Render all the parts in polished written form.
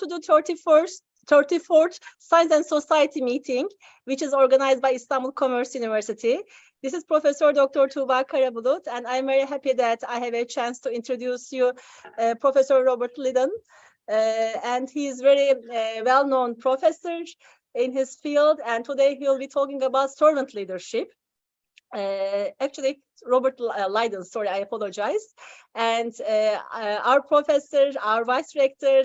to the 34th Science and Society meeting, which is organized by Istanbul Commerce University. This is Professor Dr. Tuğba Karabulut, and I'm very happy that I have a chance to introduce you Professor Robert Liden'ı. And he is very well-known professor in his field, and today he will be talking about servant leadership. Actually, Robert Liden'ı, sorry, I apologize. And our professor, our vice rector,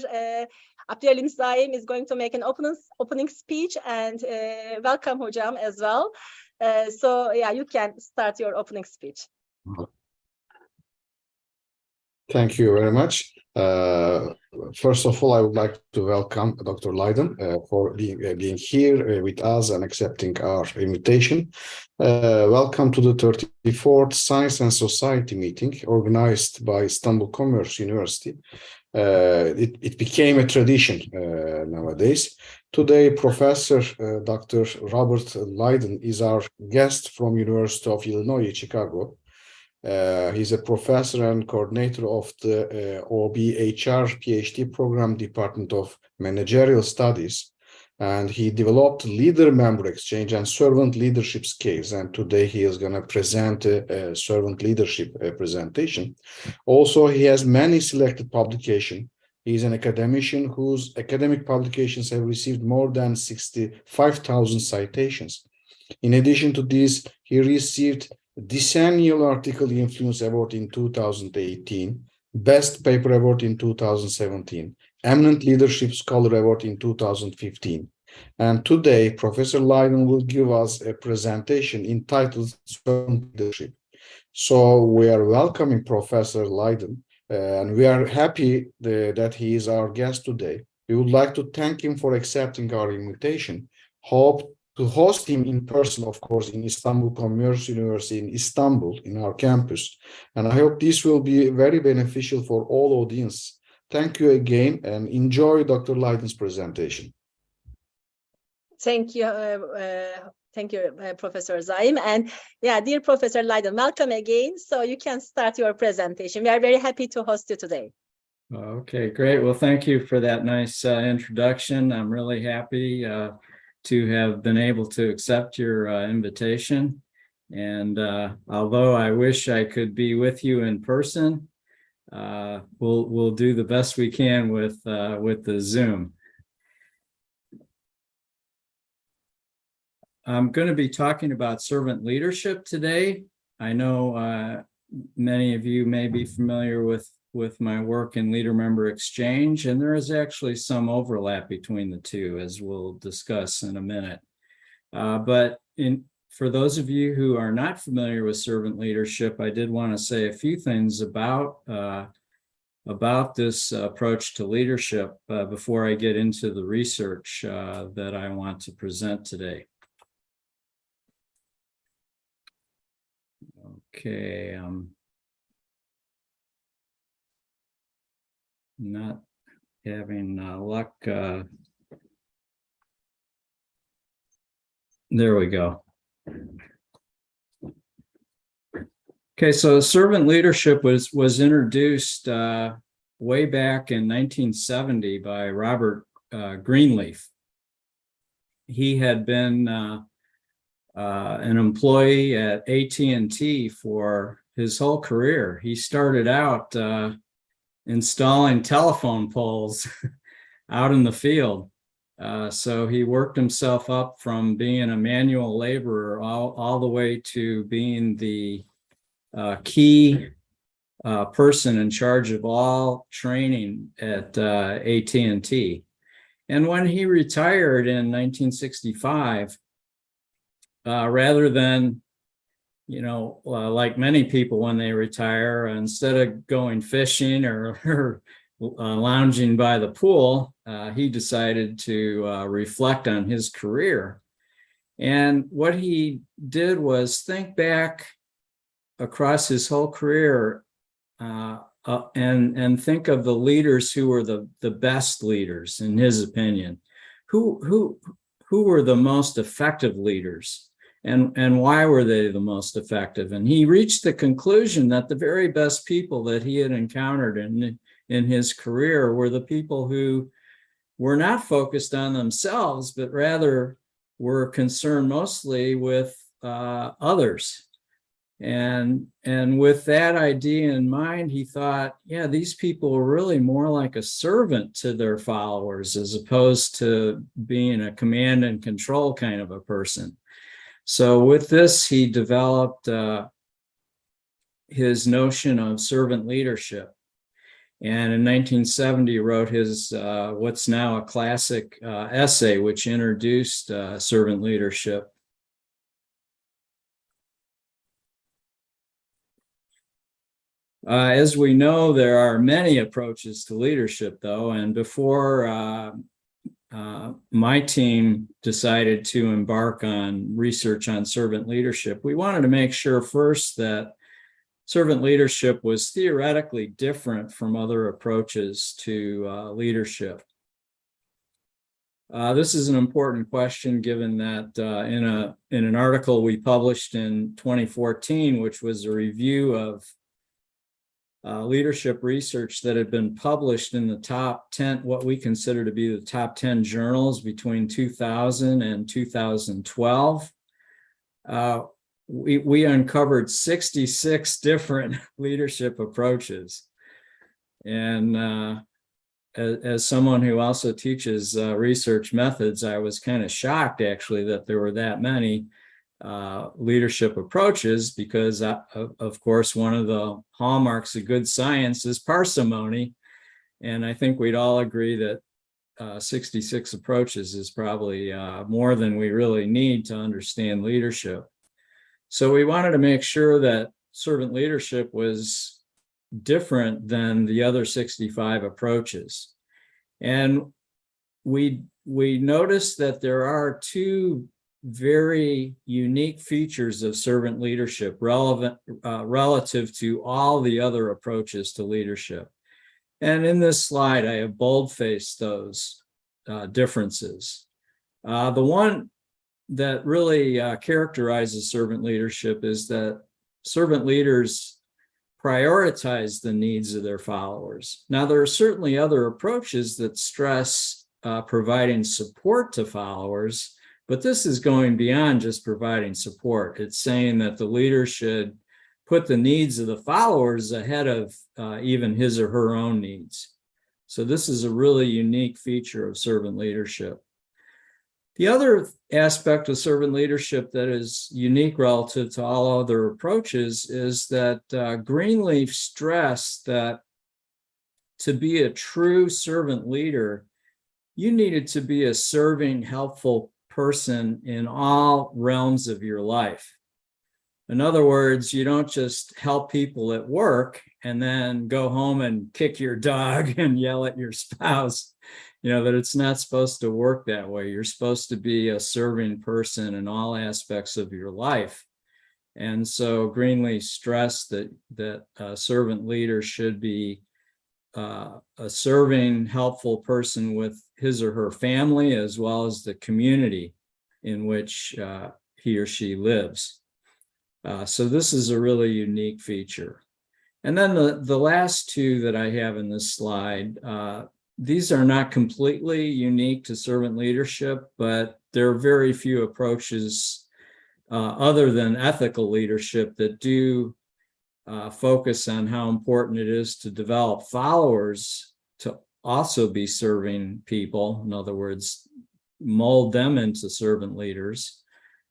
Abdülalim Zaim, is going to make an opening speech, and welcome hocam as well. So yeah, you can start your opening speech. Thank you very much. First of all, I would like to welcome Dr. Liden'ı for being here with us and accepting our invitation. Welcome to the 34th Science and Society meeting organized by Istanbul Commerce University. It became a tradition nowadays. Today, Professor Dr. Robert Liden'ı is our guest from University of Illinois, Chicago. He's a professor and coordinator of the OBHR PhD program, Department of Managerial Studies, and he developed leader-member exchange and servant leadership skills. And today he is going to present a servant leadership presentation. Also, he has many selected publications. He's an academician whose academic publications have received more than 65,000 citations. In addition to this, he received Decennial Article Influence Award in 2018, Best Paper Award in 2017, Eminent Leadership Scholar Award in 2015. And today, Professor Liden'ı will give us a presentation entitled Servant Leadership. So we are welcoming Professor Liden'ı, and we are happy that he is our guest today. We would like to thank him for accepting our invitation. Hope to host him in person, of course, in Istanbul Commerce University in Istanbul, in our campus. And I hope this will be very beneficial for all audience. Thank you again, and enjoy Dr. Liden'ı's presentation. Thank you, Professor Zaim. And yeah, dear Professor Liden'ı, welcome again. So you can start your presentation. We are very happy to host you today. Okay, great. Well, thank you for that nice introduction. I'm really happy to have been able to accept your invitation. And although I wish I could be with you in person, we'll do the best we can with the Zoom. I'm going to be talking about servant leadership today. I know many of you may be familiar with my work in leader-member exchange, and there is actually some overlap between the two, as we'll discuss in a minute. But for those of you who are not familiar with servant leadership, I did want to say a few things about this approach to leadership before I get into the research that I want to present today. Okay. Not having luck. There we go. Okay, so servant leadership was introduced way back in 1970 by Robert Greenleaf. He had been an employee at AT&T for his whole career. He started out installing telephone poles out in the field. So he worked himself up from being a manual laborer all the way to being the key person in charge of all training at AT&T. And when he retired in 1965, rather than like many people when they retire, instead of going fishing or lounging by the pool, he decided to reflect on his career. And what he did was think back across his whole career and think of the leaders who were the best leaders, in his opinion. Who were the most effective leaders? And why were they the most effective? And he reached the conclusion that the very best people that he had encountered in his career were the people who were not focused on themselves, but rather were concerned mostly with others. And with that idea in mind, he thought, yeah, these people are really more like a servant to their followers as opposed to being a command and control kind of a person. So with this, he developed his notion of servant leadership. And in 1970, wrote his what's now a classic essay, which introduced servant leadership. As we know, there are many approaches to leadership, though, and before my team decided to embark on research on servant leadership, we wanted to make sure first that servant leadership was theoretically different from other approaches to leadership. This is an important question, given that in an article we published in 2014, which was a review of leadership research that had been published in the top 10, what we consider to be the top 10 journals between 2000 and 2012. We uncovered 66 different leadership approaches. And as someone who also teaches research methods, I was kind of shocked, actually, that there were that many leadership approaches, because of course one of the hallmarks of good science is parsimony, and I think we'd all agree that 66 approaches is probably more than we really need to understand leadership. So we wanted to make sure that servant leadership was different than the other 65 approaches, and we noticed that there are two very unique features of servant leadership relative to all the other approaches to leadership. And in this slide, I have bold-faced those differences. The one that really characterizes servant leadership is that servant leaders prioritize the needs of their followers. Now, there are certainly other approaches that stress providing support to followers, but this is going beyond just providing support. It's saying that the leader should put the needs of the followers ahead of even his or her own needs. So this is a really unique feature of servant leadership. The other aspect of servant leadership that is unique relative to all other approaches is that Greenleaf stressed that to be a true servant leader, you needed to be a serving, helpful person in all realms of your life. In other words, you don't just help people at work and then go home and kick your dog and yell at your spouse. You know, that it's not supposed to work that way. You're supposed to be a serving person in all aspects of your life. And so Greenleaf stressed that a servant leader should be a serving, helpful person with his or her family, as well as the community in which he or she lives. So this is a really unique feature. And then the last two that I have in this slide, these are not completely unique to servant leadership, but there are very few approaches other than ethical leadership that do focus on how important it is to develop followers to also be serving people. In other words, mold them into servant leaders.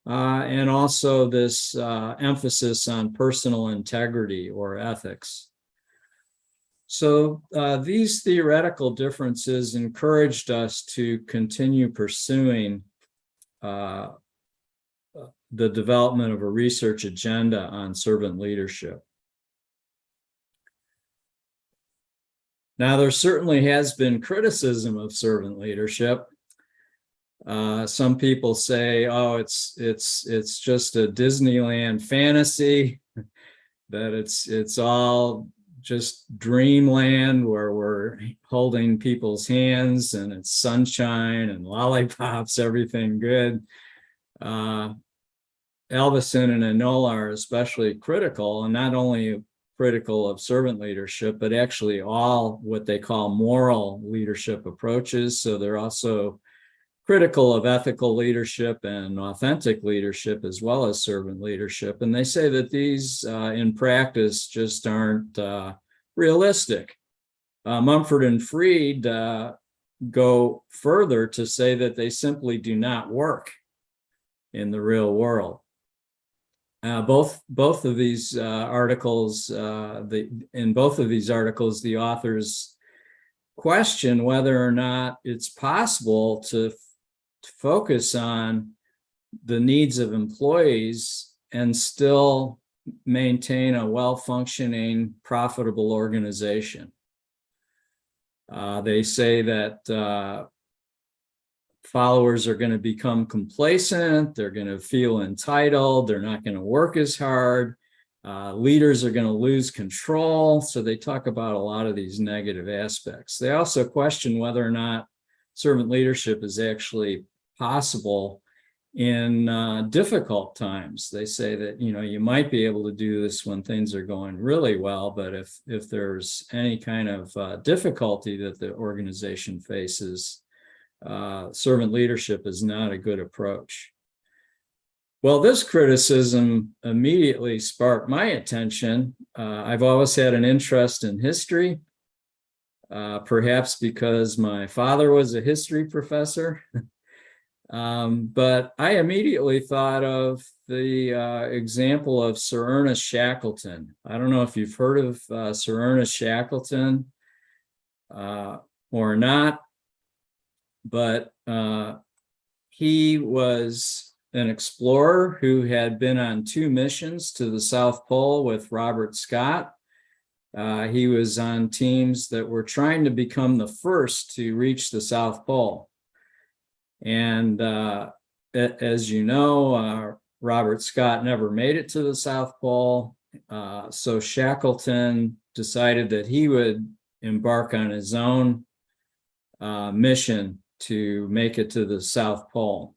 And also this emphasis on personal integrity or ethics. So these theoretical differences encouraged us to continue pursuing the development of a research agenda on servant leadership. Now, there certainly has been criticism of servant leadership. Some people say, oh, it's just a Disneyland fantasy, that it's all just dreamland where we're holding people's hands and it's sunshine and lollipops, everything good. Elvison and Enola are especially critical, and not only critical of servant leadership, but actually all what they call moral leadership approaches. So they're also critical of ethical leadership and authentic leadership, as well as servant leadership. And they say that these in practice just aren't realistic. Mumford and Freed go further to say that they simply do not work in the real world. Both of these articles, in both of these articles, the authors question whether or not it's possible to focus on the needs of employees and still maintain a well-functioning, profitable organization. They say that followers are going to become complacent, they're going to feel entitled, they're not going to work as hard, leaders are going to lose control. So they talk about a lot of these negative aspects. They also question whether or not servant leadership is actually possible in difficult times. They say that, you might be able to do this when things are going really well, but if there's any kind of difficulty that the organization faces, servant leadership is not a good approach. Well, this criticism immediately sparked my attention. I've always had an interest in history, perhaps because my father was a history professor. But I immediately thought of the example of Sir Ernest Shackleton. I don't know if you've heard of Sir Ernest Shackleton or not, but he was an explorer who had been on 2 missions to the South Pole with Robert Scott. He was on teams that were trying to become the first to reach the South Pole. And as you know, Robert Scott never made it to the South Pole. So Shackleton decided that he would embark on his own mission to make it to the South Pole.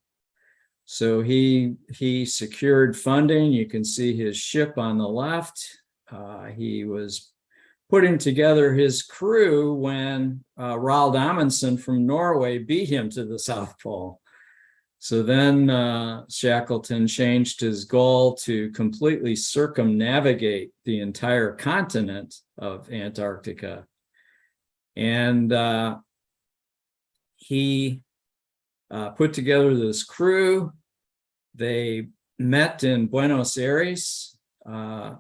So he secured funding. You can see his ship on the left. He was putting together his crew when Roald Amundsen from Norway beat him to the South Pole. So then Shackleton changed his goal to completely circumnavigate the entire continent of Antarctica. And he put together this crew. They met in Buenos Aires. I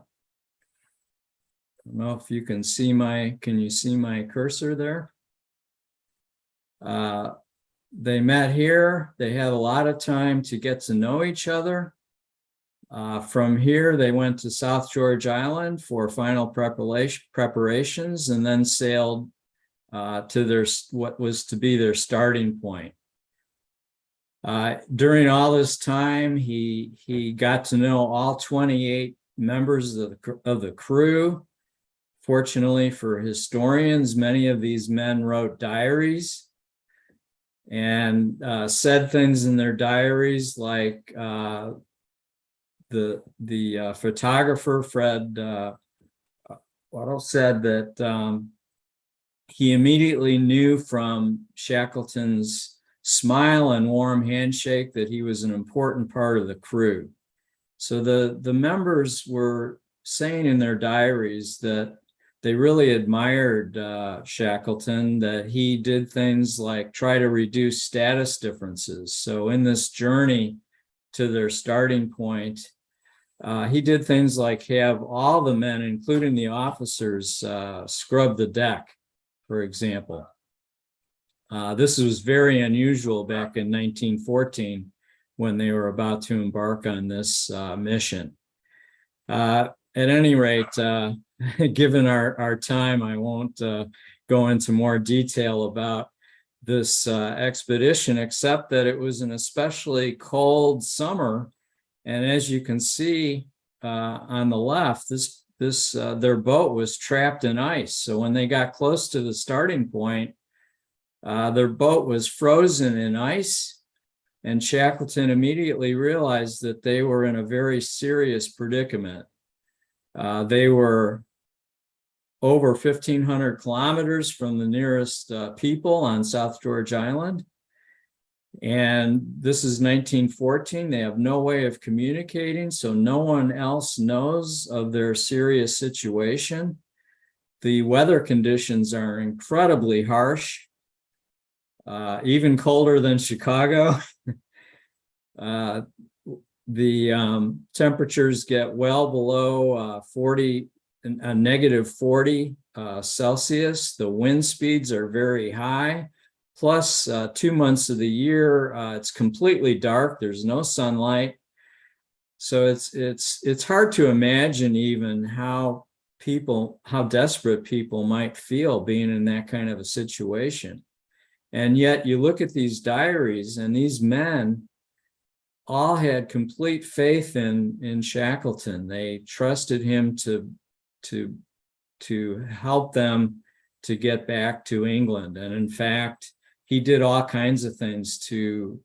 don't know if you can see can you see my cursor there? They met here. They had a lot of time to get to know each other. From here, they went to South George Island for final preparations and then sailed to what was to be their starting point. During all this time, he got to know all 28 members of the crew. Fortunately for historians, many of these men wrote diaries and said things in their diaries like the photographer Fred Waddell said that he immediately knew from Shackleton's smile and warm handshake that he was an important part of the crew. So the members were saying in their diaries that they really admired Shackleton, that he did things like try to reduce status differences. So in this journey to their starting point, he did things like have all the men, including the officers, scrub the deck, for example. This was very unusual back in 1914 when they were about to embark on this mission. At any rate, given our time, I won't go into more detail about this expedition, except that it was an especially cold summer. And as you can see on the left, their boat was trapped in ice. So when they got close to the starting point, their boat was frozen in ice. And Shackleton immediately realized that they were in a very serious predicament. They were over 1,500 kilometers from the nearest people on South George Island. And this is 1914. They have no way of communicating, so no one else knows of their serious situation. The weather conditions are incredibly harsh, even colder than Chicago. The temperatures get well below negative 40 Celsius. The wind speeds are very high. Plus, 2 months of the year, it's completely dark. There's no sunlight. So it's hard to imagine even how desperate people might feel being in that kind of a situation. And yet you look at these diaries, and these men all had complete faith in Shackleton. They trusted him to help them to get back to England. And in fact, he did all kinds of things to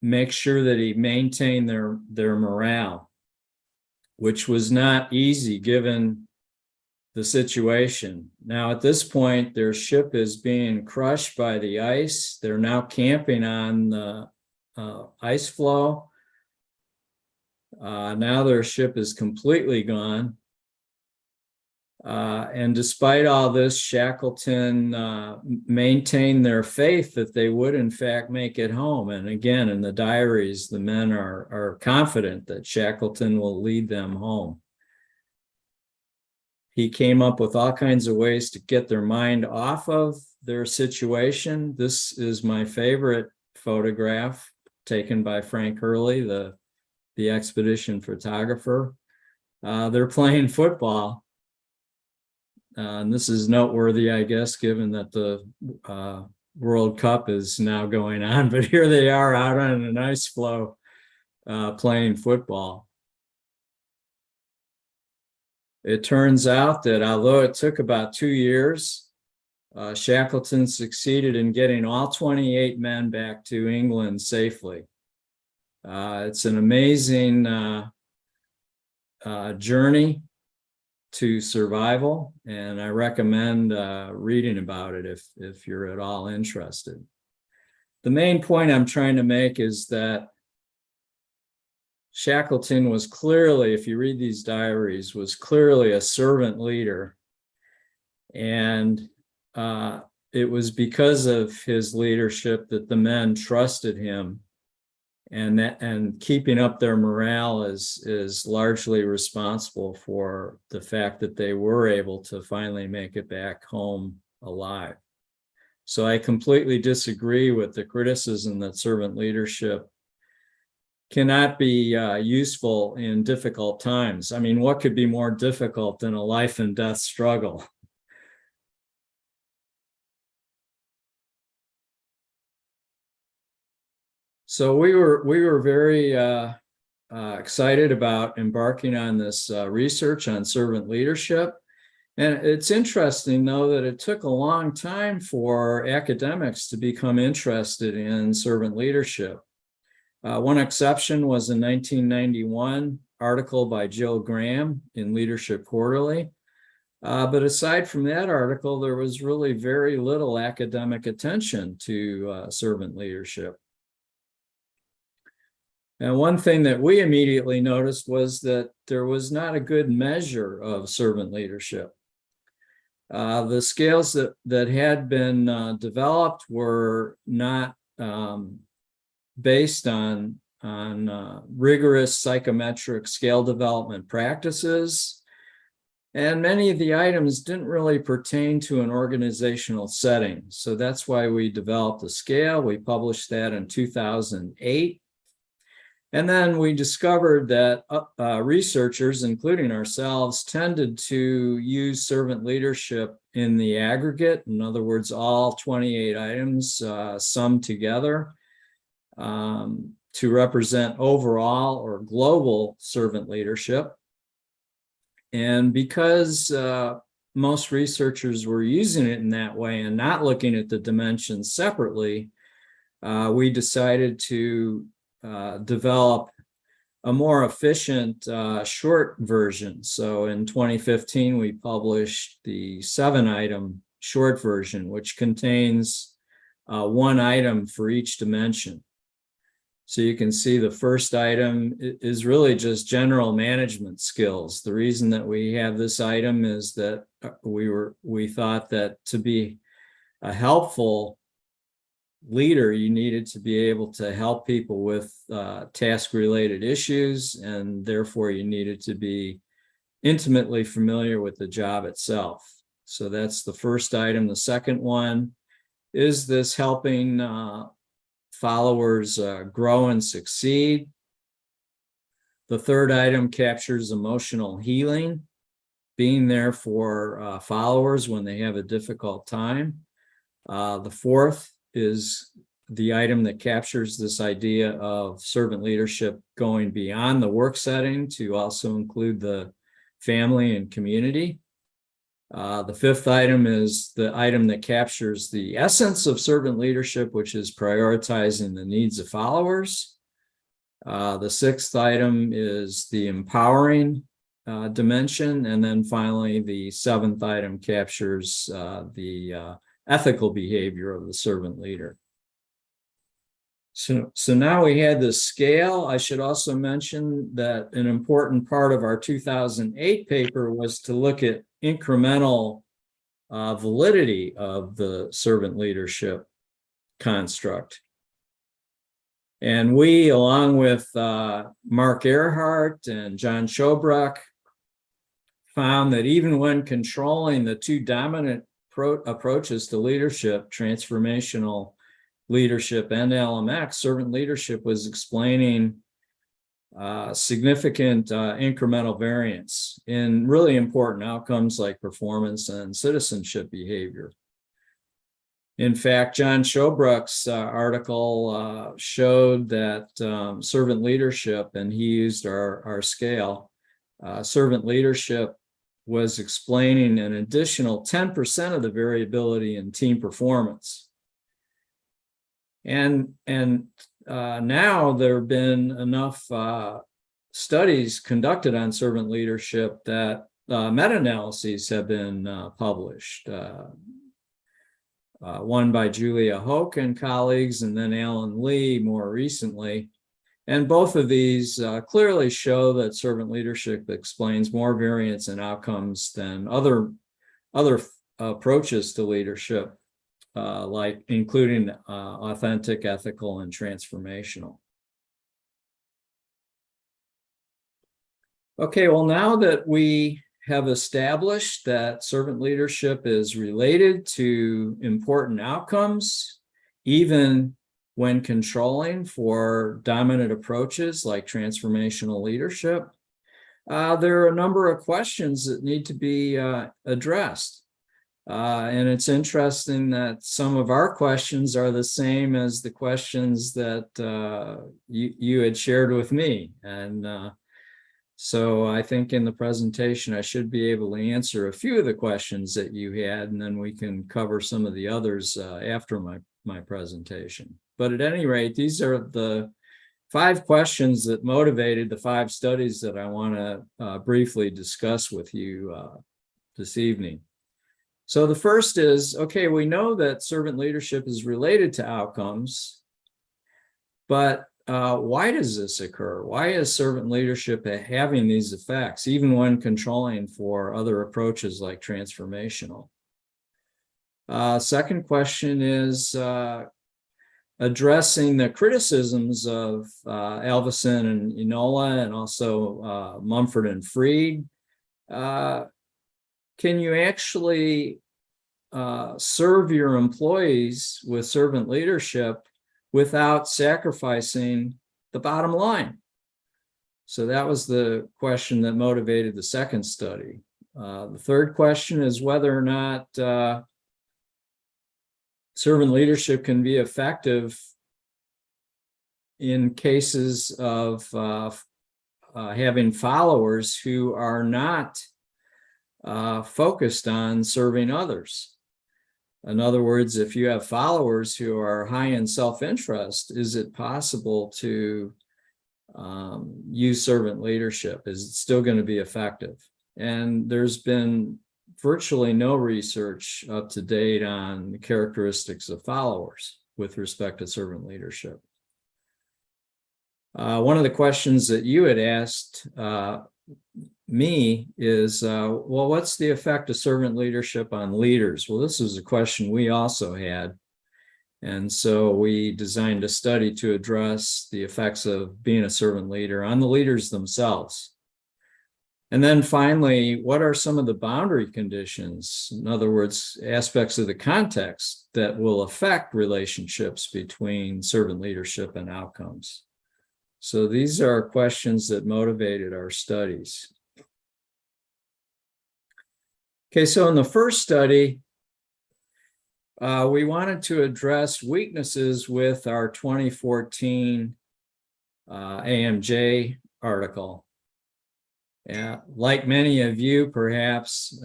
make sure that he maintained their morale, which was not easy given the situation. Now, at this point, their ship is being crushed by the ice. They're now camping on the ice floe. Now their ship is completely gone. And despite all this, Shackleton maintained their faith that they would in fact make it home. And again, in the diaries, the men are confident that Shackleton will lead them home. He came up with all kinds of ways to get their mind off of their situation. This is my favorite photograph taken by Frank Hurley, the expedition photographer. They're playing football. And this is noteworthy, I guess, given that the World Cup is now going on. But here they are out on an ice floe playing football. It turns out that although it took about 2 years, Shackleton succeeded in getting all 28 men back to England safely. It's an amazing journey to survival, and I recommend reading about it if you're at all interested. The main point I'm trying to make is that Shackleton was clearly, if you read these diaries, was clearly a servant leader. And it was because of his leadership that the men trusted him. And keeping up their morale is largely responsible for the fact that they were able to finally make it back home alive. So I completely disagree with the criticism that servant leadership cannot be useful in difficult times. I mean, what could be more difficult than a life and death struggle? So we were very excited about embarking on this research on servant leadership. And it's interesting, though, that it took a long time for academics to become interested in servant leadership. One exception was a 1991 article by Jill Graham in Leadership Quarterly. But aside from that article, there was really very little academic attention to servant leadership. And one thing that we immediately noticed was that there was not a good measure of servant leadership. The scales that had been developed were not based on rigorous psychometric scale development practices. And many of the items didn't really pertain to an organizational setting. So that's why we developed a scale. We published that in 2008. And then we discovered that researchers, including ourselves, tended to use servant leadership in the aggregate. In other words, all 28 items summed together to represent overall or global servant leadership. And because most researchers were using it in that way and not looking at the dimensions separately, we decided to develop a more efficient short version. So in 2015, we published the 7-item short version, which contains 1 item for each dimension. So you can see the first item is really just general management skills. The reason that we have this item is that we thought that to be a helpful leader, you needed to be able to help people with task-related issues, and therefore you needed to be intimately familiar with the job itself. So that's the first item. The second one is this helping followers grow and succeed. The third item captures emotional healing, being there for followers when they have a difficult time. The fourth is the item that captures this idea of servant leadership going beyond the work setting to also include the family and community. The fifth item is the item that captures the essence of servant leadership, which is prioritizing the needs of followers. The sixth item is the empowering dimension. And then finally, the seventh item captures the ethical behavior of the servant leader. So now we had this scale. I should also mention that an important part of our 2008 paper was to look at incremental validity of the servant leadership construct. And we, along with Mark Earhart and John Shobrock, found that even when controlling the 2 dominant approaches to leadership, transformational leadership and LMX, servant leadership was explaining significant incremental variance in really important outcomes like performance and citizenship behavior. In fact, John Shobrock's article showed that servant leadership, and he used our scale, servant leadership was explaining an additional 10% of the variability in team performance. And now there have been enough studies conducted on servant leadership that meta-analyses have been published. One by Julia Hoke and colleagues, and then Alan Lee more recently. And both of these clearly show that servant leadership explains more variance in outcomes than other approaches to leadership, like including authentic, ethical, and transformational. Okay, well, now that we have established that servant leadership is related to important outcomes, even when controlling for dominant approaches like transformational leadership, there are a number of questions that need to be addressed. And it's interesting that some of our questions are the same as the questions that you had shared with me. And so I think in the presentation, I should be able to answer a few of the questions that you had, and then we can cover some of the others after my presentation. But at any rate, these are the 5 questions that motivated the 5 studies that I want to briefly discuss with you this evening. So the first is, okay, we know that servant leadership is related to outcomes, but why does this occur? Why is servant leadership having these effects, even when controlling for other approaches like transformational? Second question is addressing the criticisms of Alvison and Enola, and also Mumford and Freed. Can you actually serve your employees with servant leadership without sacrificing the bottom line? So that was the question that motivated the second study. The third question is whether or not servant leadership can be effective in cases of having followers who are not focused on serving others. In other words, if you have followers who are high in self-interest, is it possible to use servant leadership? Is it still going to be effective? And there's been virtually no research up to date on the characteristics of followers with respect to servant leadership. One of the questions that you had asked me is, well, what's the effect of servant leadership on leaders? Well, this was a question we also had. And so we designed a study to address the effects of being a servant leader on the leaders themselves. And then finally, what are some of the boundary conditions? In other words, aspects of the context that will affect relationships between servant leadership and outcomes. So these are questions that motivated our studies. Okay, so in the first study, we wanted to address weaknesses with our 2014 AMJ article. Like many of you, perhaps,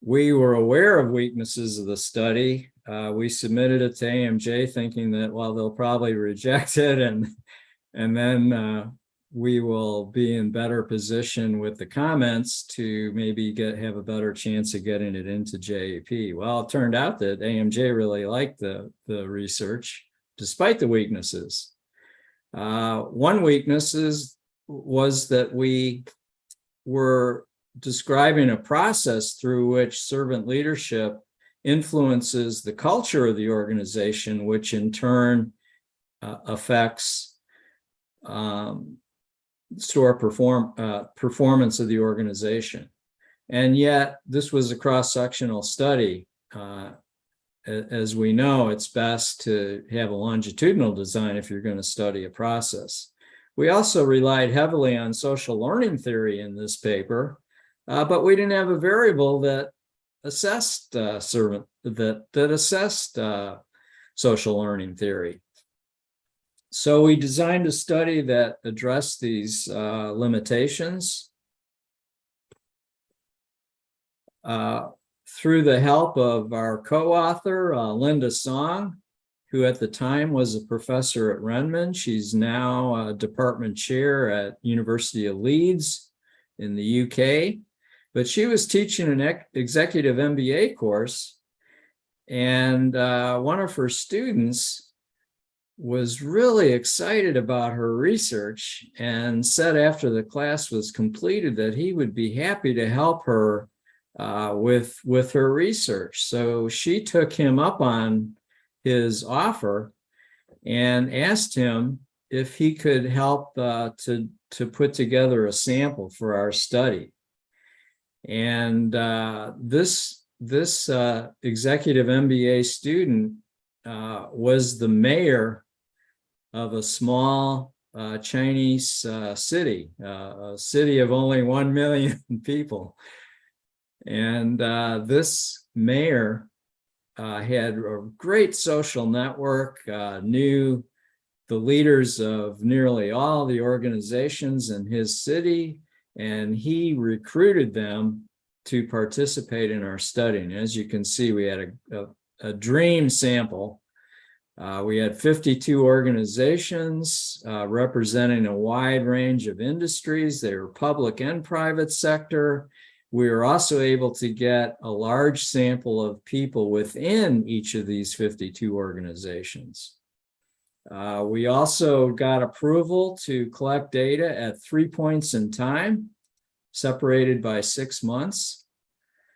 we were aware of weaknesses of the study. We submitted it to AMJ thinking that, well, they'll probably reject it, and then we will be in better position with the comments to maybe have a better chance of getting it into JAP. Well, it turned out that AMJ really liked the research, despite the weaknesses. One weakness was that we were describing a process through which servant leadership influences the culture of the organization, which in affects store performance of the organization. And yet this was a cross-sectional study. As we know, it's best to have a longitudinal design if you're going to study a process. We also relied heavily on social learning theory in this paper, but we didn't have a variable that assessed social learning theory. So we designed a study that addressed these limitations through the help of our co-author, Linda Song, who at the time was a professor at Renman. She's now a department chair at University of Leeds in the UK. But she was teaching an executive MBA course, and one of her students was really excited about her research and said after the class was completed that he would be happy to help her with her research. So she took him up on his offer and asked him if he could help to put together a sample for our study. And this executive MBA student was the mayor of a small Chinese city, a city of only 1 million people. And this mayor had a great social network, knew the leaders of nearly all the organizations in his city, and he recruited them to participate in our study. And as you can see, we had a dream sample. We had 52 organizations representing a wide range of industries. They were public and private sector. We were also able to get a large sample of people within each of these 52 organizations. We also got approval to collect data at 3 points in time, separated by 6 months.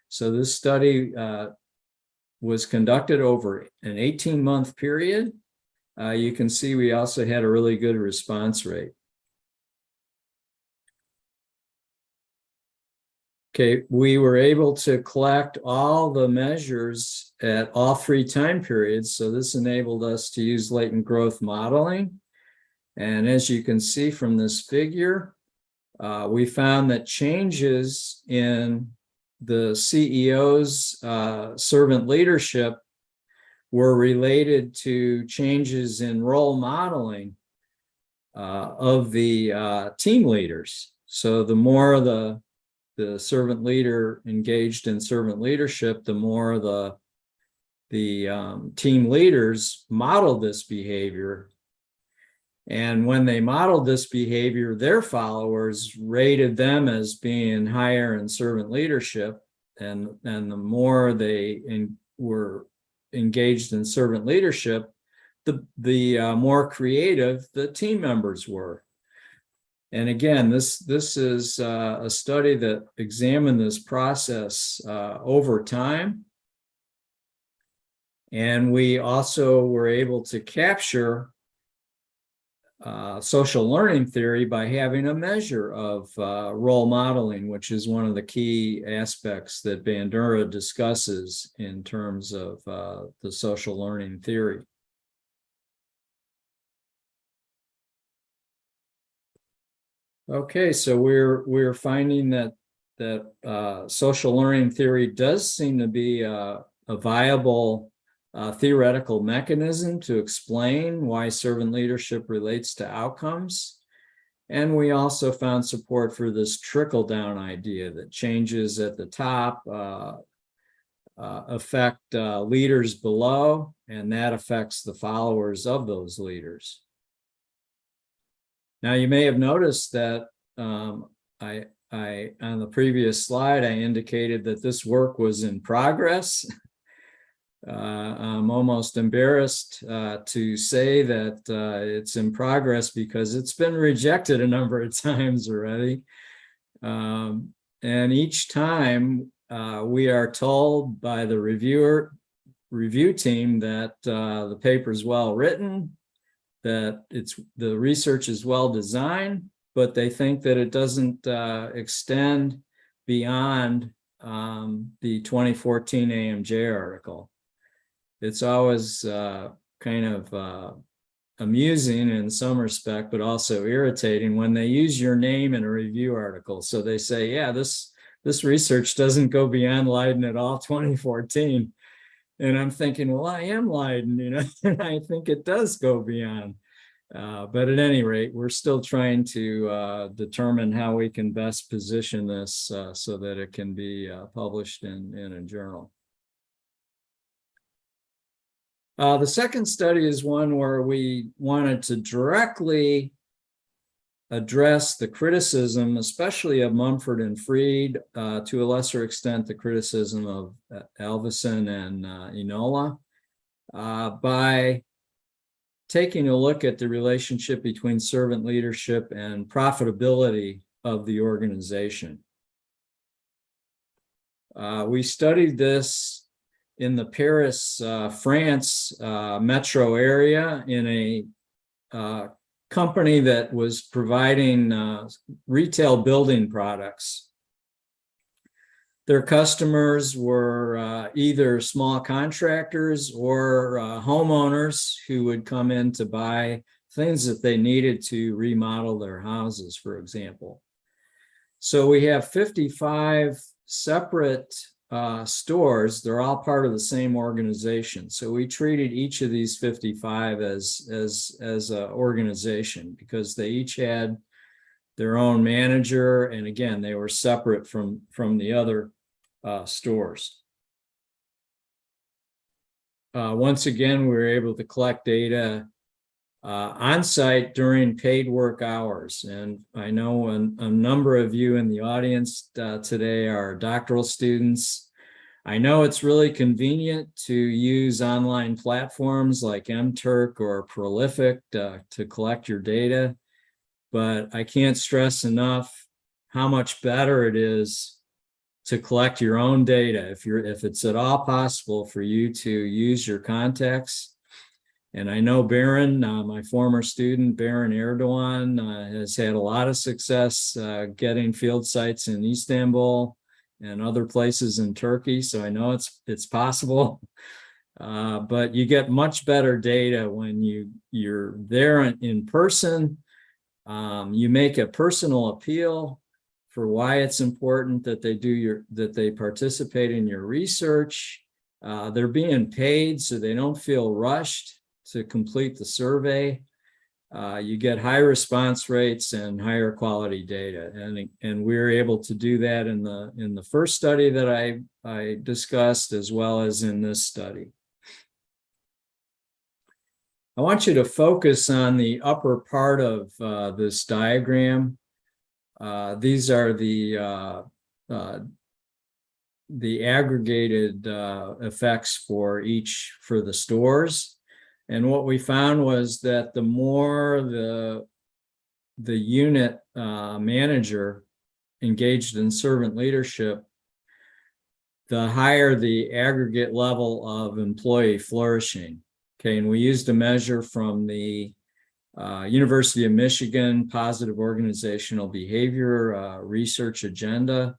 So this study was conducted over an 18-month period. You can see we also had a really good response rate. Okay, we were able to collect all the measures at all 3 time periods. So this enabled us to use latent growth modeling. And as you can see from this figure, we found that changes in the CEO's servant leadership were related to changes in role modeling of the team leaders. So the more the servant leader engaged in servant leadership, the more the team leaders modeled this behavior. And when they modeled this behavior, their followers rated them as being higher in servant leadership. And the more they were engaged in servant leadership, the more creative the team members were. And again, this is a study that examined this process over time. And we also were able to capture social learning theory by having a measure of role modeling, which is one of the key aspects that Bandura discusses in terms of the social learning theory. Okay, so we're finding that social learning theory does seem to be a viable theoretical mechanism to explain why servant leadership relates to outcomes. And we also found support for this trickle-down idea that changes at the top affect leaders below, and that affects the followers of those leaders. Now, you may have noticed that I on the previous slide, I indicated that this work was in progress. I'm almost embarrassed to say that it's in progress because it's been rejected a number of times already. And each time we are told by the review team that the paper is well written, that the research is well designed, but they think that it doesn't extend beyond the 2014 AMJ article. It's always kind of amusing in some respect, but also irritating when they use your name in a review article. So they say, yeah, this research doesn't go beyond Leiden at all, 2014. And I'm thinking, well, I am Leiden, and I think it does go beyond. But at any rate, we're still trying to determine how we can best position this so that it can be published in a journal. The second study is one where we wanted to directly address the criticism, especially of Mumford and Freed, to a lesser extent, the criticism of Alvison and Enola, by taking a look at the relationship between servant leadership and profitability of the organization. We studied this in the Paris, France metro area in a company that was providing retail building products. Their customers were either small contractors or homeowners who would come in to buy things that they needed to remodel their houses, for example. So we have 55 separate stores. They're all part of the same organization. So we treated each of these 55 as an organization because they each had their own manager, and again, they were separate from the other stores. Once again, we were able to collect data on site during paid work hours, and I know a number of you in the audience today are doctoral students. I know it's really convenient to use online platforms like mTurk or Prolific to collect your data, but I can't stress enough how much better it is to collect your own data if it's at all possible for you to use your contacts. And I know Baron, my former student, Baron Erdogan, has had a lot of success getting field sites in Istanbul and other places in Turkey. So I know it's possible, but you get much better data when you're there in person. You make a personal appeal for why it's important that they participate in your research. They're being paid, so they don't feel rushed to complete the survey. You get high response rates and higher quality data, and we're able to do that in the first study that I discussed, as well as in this study. I want you to focus on the upper part of this diagram. These are the aggregated effects for the stores. And what we found was that the more the unit manager engaged in servant leadership, the higher the aggregate level of employee flourishing. Okay, and we used a measure from the University of Michigan Positive Organizational Behavior Research Agenda,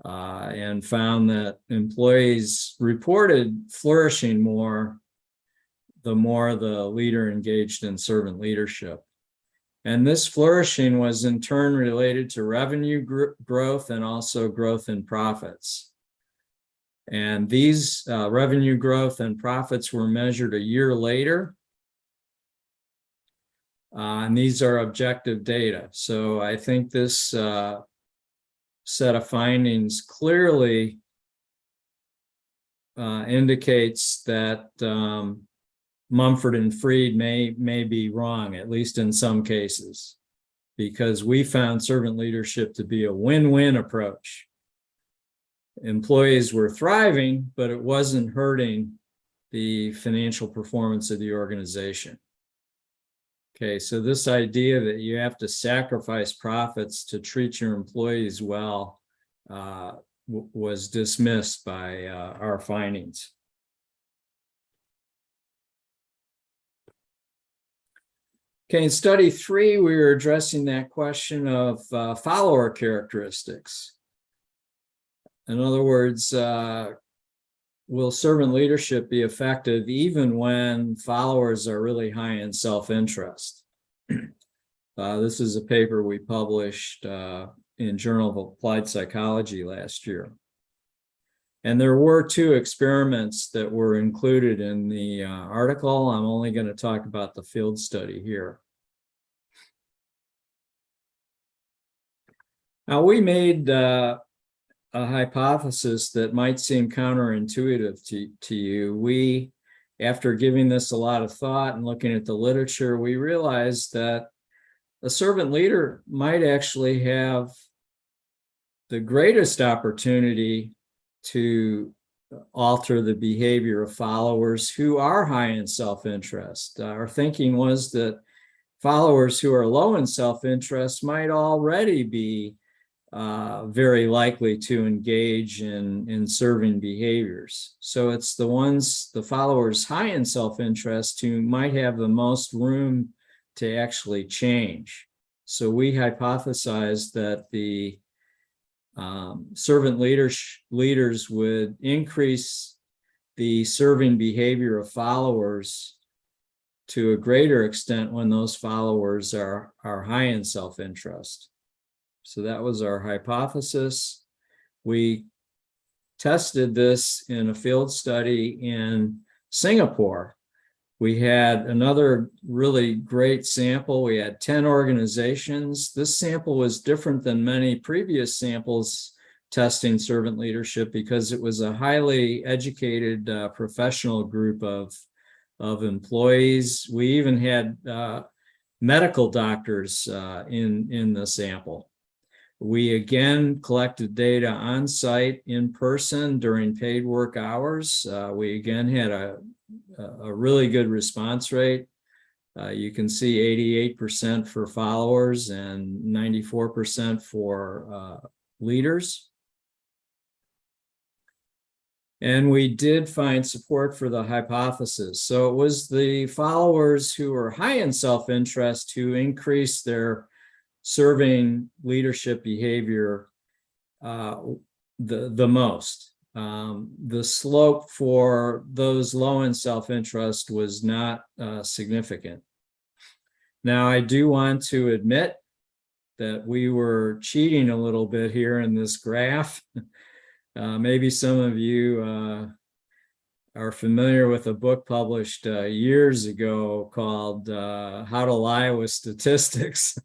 and found that employees reported flourishing more the more the leader engaged in servant leadership. And this flourishing was in turn related to revenue growth and also growth in profits. And these revenue growth and profits were measured a year later. And these are objective data. So I think this set of findings clearly indicates that Mumford and Freed may be wrong, at least in some cases, because we found servant leadership to be a win-win approach. Employees were thriving, but it wasn't hurting the financial performance of the organization. Okay, so this idea that you have to sacrifice profits to treat your employees well was dismissed by our findings. Okay, in study 3, we were addressing that question of follower characteristics. In other words, will servant leadership be effective even when followers are really high in self-interest? This is a paper we published in Journal of Applied Psychology last year. And there were 2 experiments that were included in the article. I'm only going to talk about the field study here. Now, we made a hypothesis that might seem counterintuitive to you. We, after giving this a lot of thought and looking at the literature, we realized that a servant leader might actually have the greatest opportunity to alter the behavior of followers who are high in self-interest. Our thinking was that followers who are low in self-interest might already be very likely to engage in serving behaviors. So it's the followers high in self-interest who might have the most room to actually change. So we hypothesized that the servant leaders would increase the serving behavior of followers to a greater extent when those followers are high in self-interest. So that was our hypothesis. We tested this in a field study in Singapore. We had another really great sample. We had 10 organizations. This sample was different than many previous samples testing servant leadership because it was a highly educated professional group of employees. We even had medical doctors in the sample. We again collected data on site, in person, during paid work hours. We again had a really good response rate. You can see 88% for followers and 94% for leaders. And we did find support for the hypothesis. So it was the followers who were high in self-interest who increased their serving leadership behavior the most. The slope for those low in self-interest was not significant. Now, I do want to admit that we were cheating a little bit here in this graph. Maybe some of you are familiar with a book published years ago called How to Lie with Statistics.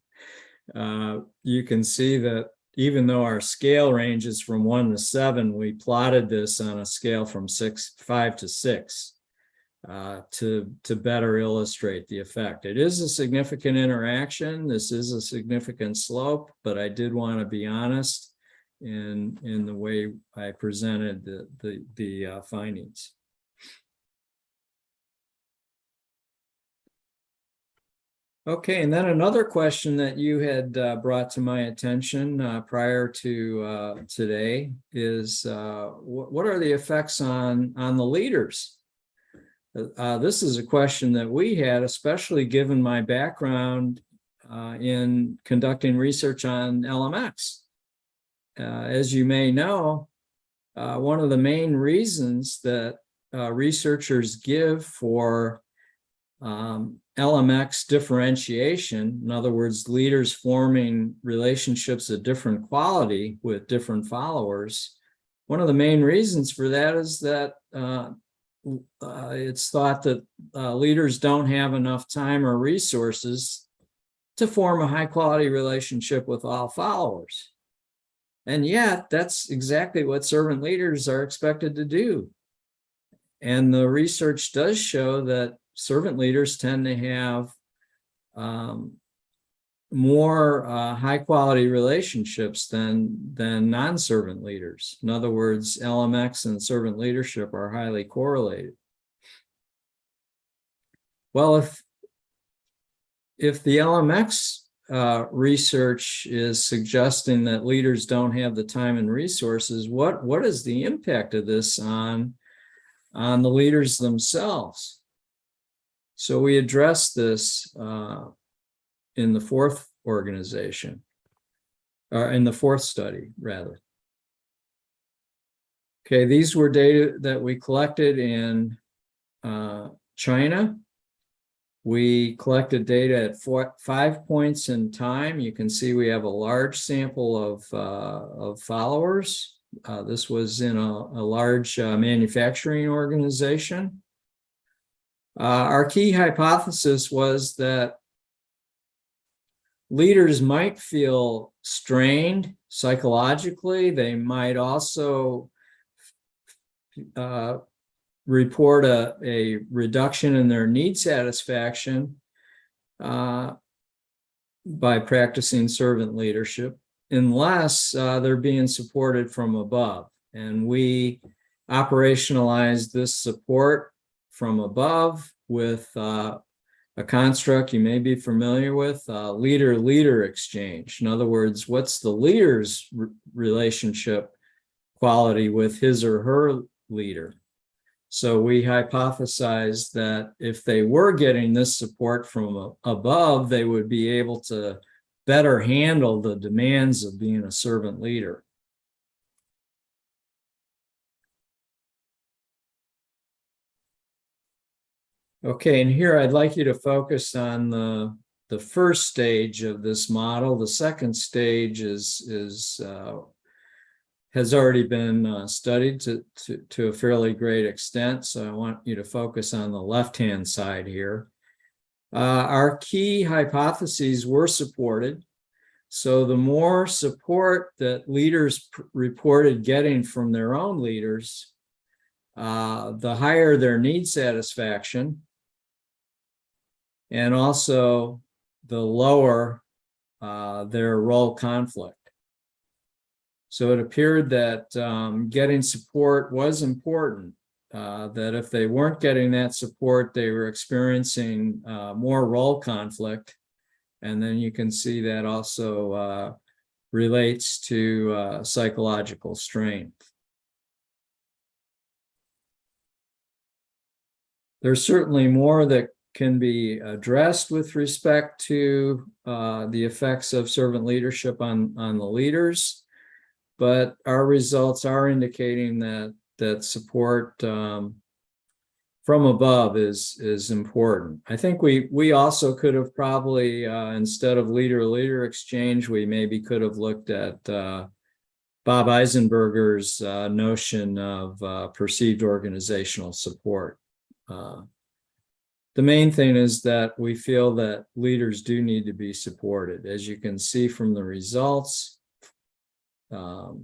You can see that even though our scale ranges from 1 to 7, we plotted this on a scale from 5 to 6. to better illustrate the effect. It is a significant interaction. This is a significant slope, but I did want to be honest in the way I presented the findings. Okay, and then another question that you had brought to my attention prior to today is what are the effects on the leaders? This is a question that we had, especially given my background in conducting research on LMX. As you may know, one of the main reasons that researchers give for LMX differentiation, in other words, leaders forming relationships of different quality with different followers, one of the main reasons for that is that it's thought that leaders don't have enough time or resources to form a high quality relationship with all followers. And yet that's exactly what servant leaders are expected to do. And the research does show that servant leaders tend to have more high quality relationships than non-servant leaders. In other words, LMX and servant leadership are highly correlated. Well, if the LMX research is suggesting that leaders don't have the time and resources, what is the impact of this on the leaders themselves? So we addressed this in the fourth organization, or in the fourth study, rather. Okay, these were data that we collected in China. We collected data at 5 points in time. You can see we have a large sample of followers. This was in a large manufacturing organization. Our key hypothesis was that leaders might feel strained psychologically. They might also report a reduction in their need satisfaction by practicing servant leadership, unless they're being supported from above. And we operationalized this support from above with a construct you may be familiar with, leader-leader exchange. In other words, what's the leader's relationship quality with his or her leader? So we hypothesized that if they were getting this support from above, they would be able to better handle the demands of being a servant leader. Okay, and here I'd like you to focus on the first stage of this model. The second stage has already been studied to a fairly great extent, so I want you to focus on the left-hand side here. Our key hypotheses were supported. So the more support that leaders reported getting from their own leaders, the higher their need satisfaction, and also the lower their role conflict. So it appeared that getting support was important, that if they weren't getting that support, they were experiencing more role conflict. And then you can see that also relates to psychological strain. There's certainly more that can be addressed with respect to the effects of servant leadership on the leaders, but our results are indicating that support from above is important. I think we also could have probably, instead of leader-leader exchange, we maybe could have looked at Bob Eisenberger's notion of perceived organizational support. The main thing is that we feel that leaders do need to be supported. As you can see from the results, the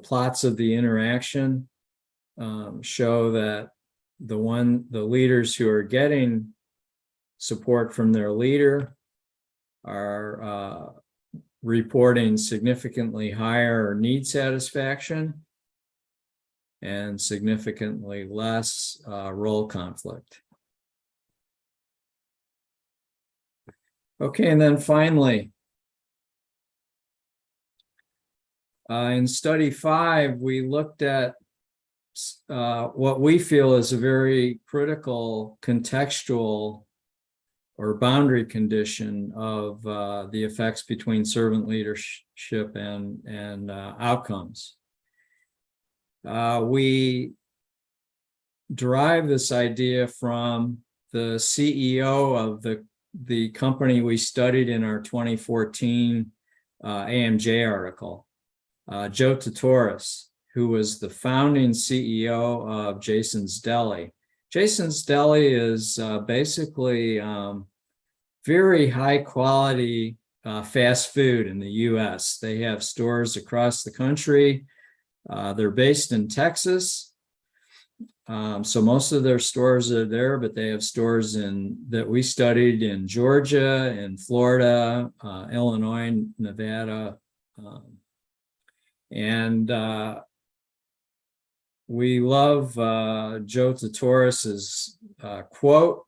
plots of the interaction, show that the leaders who are getting support from their leader are reporting significantly higher need satisfaction and significantly less role conflict. Okay, and then finally, in study 5, we looked at what we feel is a very critical contextual or boundary condition of the effects between servant leadership and outcomes. We derive this idea from the CEO of the company we studied in our 2014 AMJ article, Joe Tatoris, who was the founding CEO of Jason's Deli. Jason's Deli is basically very high quality fast food in the US. They have stores across the country. They're based in Texas. So most of their stores are there, but they have stores that we studied in Georgia, in Florida, Illinois, Nevada. We love Joe Tatoris's quote,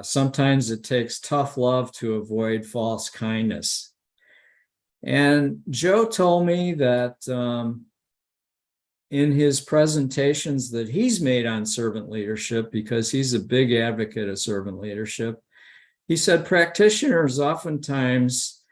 sometimes it takes tough love to avoid false kindness. And Joe told me that in his presentations that he's made on servant leadership, because he's a big advocate of servant leadership, he said practitioners oftentimes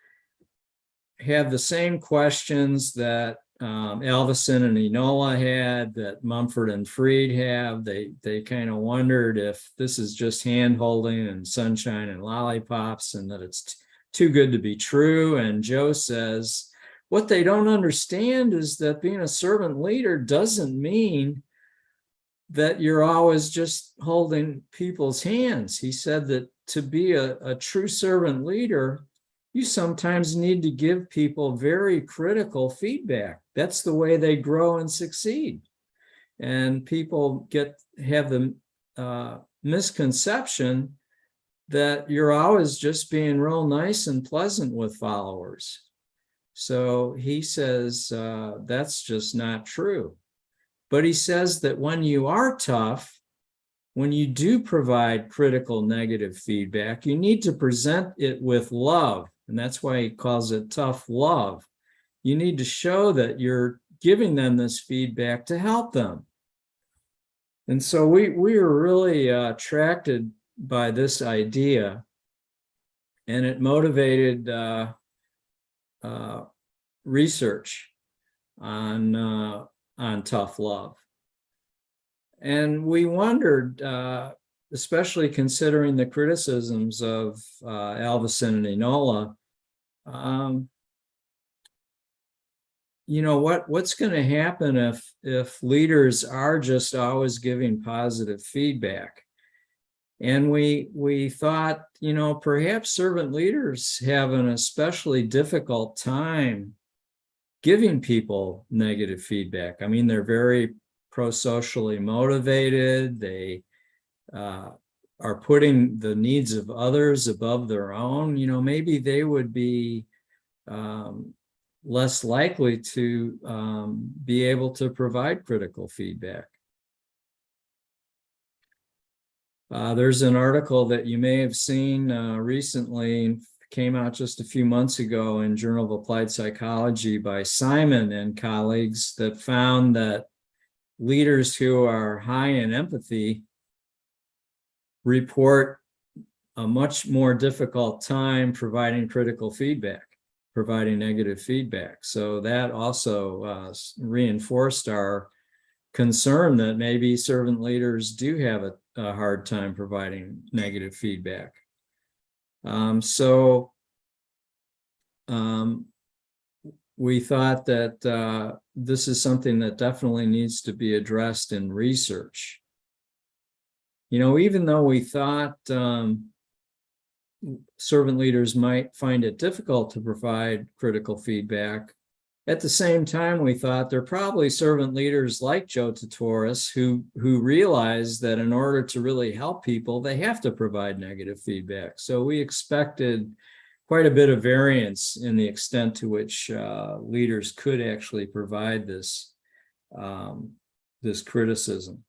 have the same questions that Alvison and Enola had, that Mumford and Freed have. They kind of wondered if this is just hand-holding and sunshine and lollipops and that it's too good to be true. And Joe says, what they don't understand is that being a servant leader doesn't mean that you're always just holding people's hands. He said that to be a true servant leader, you sometimes need to give people very critical feedback. That's the way they grow and succeed. And people have the misconception that you're always just being real nice and pleasant with followers. So he says that's just not true. But he says that when you are tough, when you do provide critical negative feedback, you need to present it with love. And that's why he calls it tough love. You need to show that you're giving them this feedback to help them. And so we were really attracted by this idea, and it motivated research on tough love. And we wondered, especially considering the criticisms of Alvison and Enola, what's going to happen if leaders are just always giving positive feedback? And we thought, perhaps servant leaders have an especially difficult time giving people negative feedback. I mean, they're very pro-socially motivated. They are putting the needs of others above their own. Maybe they would be less likely to be able to provide critical feedback. There's an article that you may have seen recently, came out just a few months ago in Journal of Applied Psychology by Simon and colleagues, that found that leaders who are high in empathy report a much more difficult time providing critical feedback, providing negative feedback. So that also reinforced our concern that maybe servant leaders do have a hard time providing negative feedback. We thought that this is something that definitely needs to be addressed in research. Even though we thought servant leaders might find it difficult to provide critical feedback, At the same time, we thought there are probably servant leaders like Joe Tatoris who realize that in order to really help people, they have to provide negative feedback. So we expected quite a bit of variance in the extent to which leaders could actually provide this, this criticism.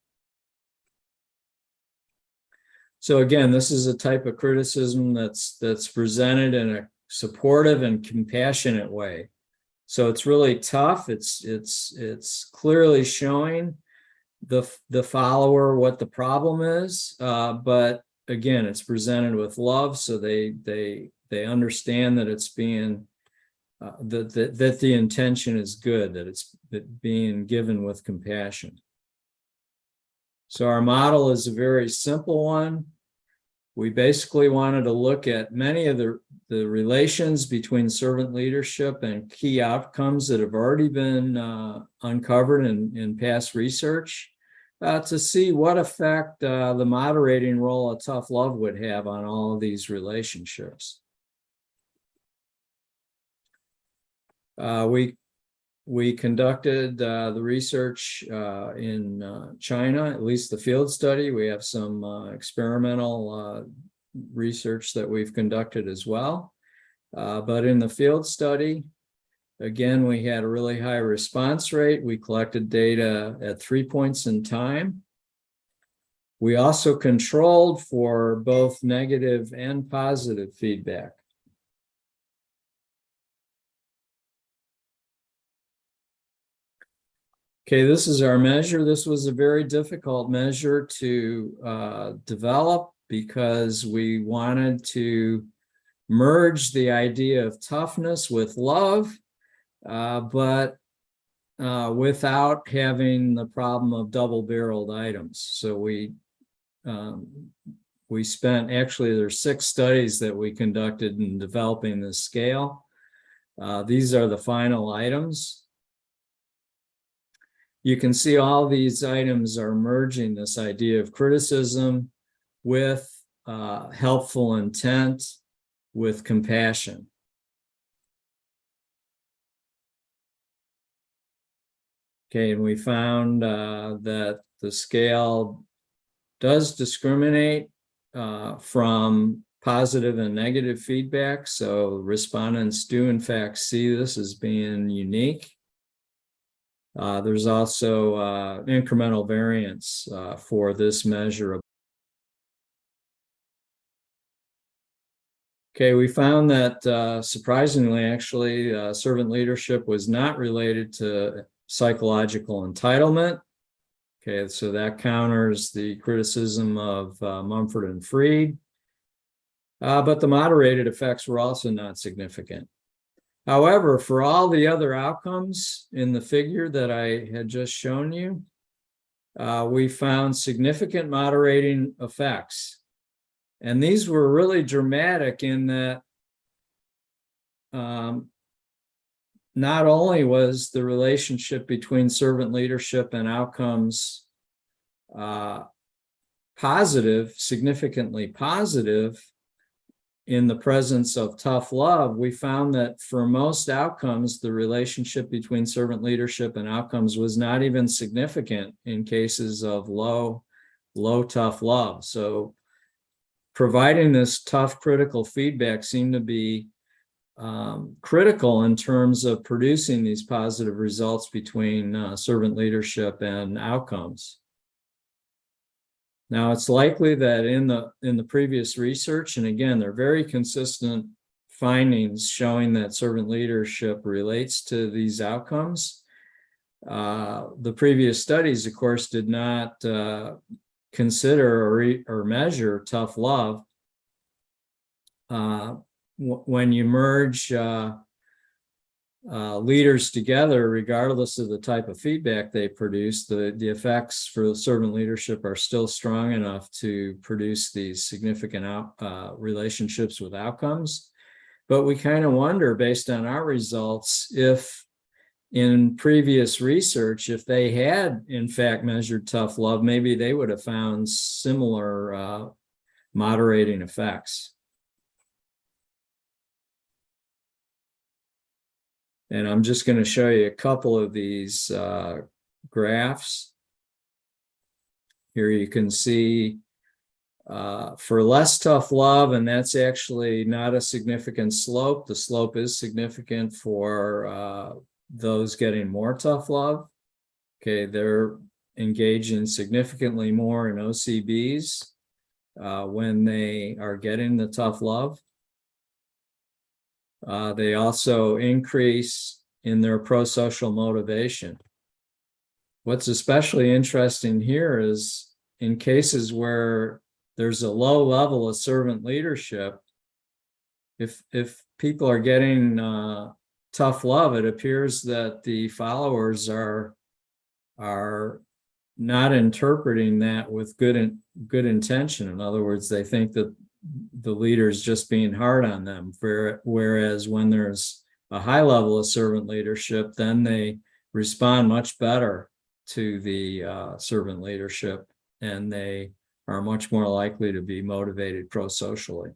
So again, this is a type of criticism that's presented in a supportive and compassionate way. So it's really tough. It's clearly showing the follower what the problem is, but again, it's presented with love, so they understand that it's being that the intention is good, that it's being given with compassion. So our model is a very simple one. We basically wanted to look at many of the relations between servant leadership and key outcomes that have already been uncovered in past research to see what effect the moderating role of tough love would have on all of these relationships. We conducted the research in China, at least the field study. We have some experimental research that we've conducted as well. But in the field study, again, we had a really high response rate. We collected data at 3 points in time. We also controlled for both negative and positive feedback. Okay, this is our measure. This was a very difficult measure to develop because we wanted to merge the idea of toughness with love, but without having the problem of double-barreled items. So we spent, actually there's 6 studies that we conducted in developing this scale. These are the final items. You can see all these items are merging this idea of criticism with helpful intent, with compassion. Okay, and we found that the scale does discriminate from positive and negative feedback. So respondents do in fact see this as being unique. There's also incremental variance for this measure. Okay, we found that surprisingly, actually, servant leadership was not related to psychological entitlement. Okay, so that counters the criticism of Mumford and Freed. But the moderated effects were also not significant. However, for all the other outcomes in the figure that I had just shown you, we found significant moderating effects. And these were really dramatic in that not only was the relationship between servant leadership and outcomes positive, significantly positive, in the presence of tough love, we found that for most outcomes, the relationship between servant leadership and outcomes was not even significant in cases of low tough love. So providing this tough critical feedback seemed to be critical in terms of producing these positive results between servant leadership and outcomes. Now, it's likely that in the previous research, and again, they're very consistent findings showing that servant leadership relates to these outcomes. The previous studies, of course, did not consider or measure tough love. When you merge leaders together, regardless of the type of feedback they produce, the effects for servant leadership are still strong enough to produce these significant relationships with outcomes. But we kind of wonder, based on our results, if in previous research, if they had in fact measured tough love, maybe they would have found similar moderating effects. And I'm just going to show you a couple of these graphs. Here you can see for less tough love, and that's actually not a significant slope. The slope is significant for those getting more tough love. Okay, they're engaging significantly more in OCBs when they are getting the tough love. They also increase in their pro-social motivation. What's especially interesting here is in cases where there's a low level of servant leadership, if people are getting tough love, it appears that the followers are not interpreting that with good intention. In other words, they think that the leader's just being hard on them. Whereas when there's a high level of servant leadership, then they respond much better to the servant leadership, and they are much more likely to be motivated pro-socially.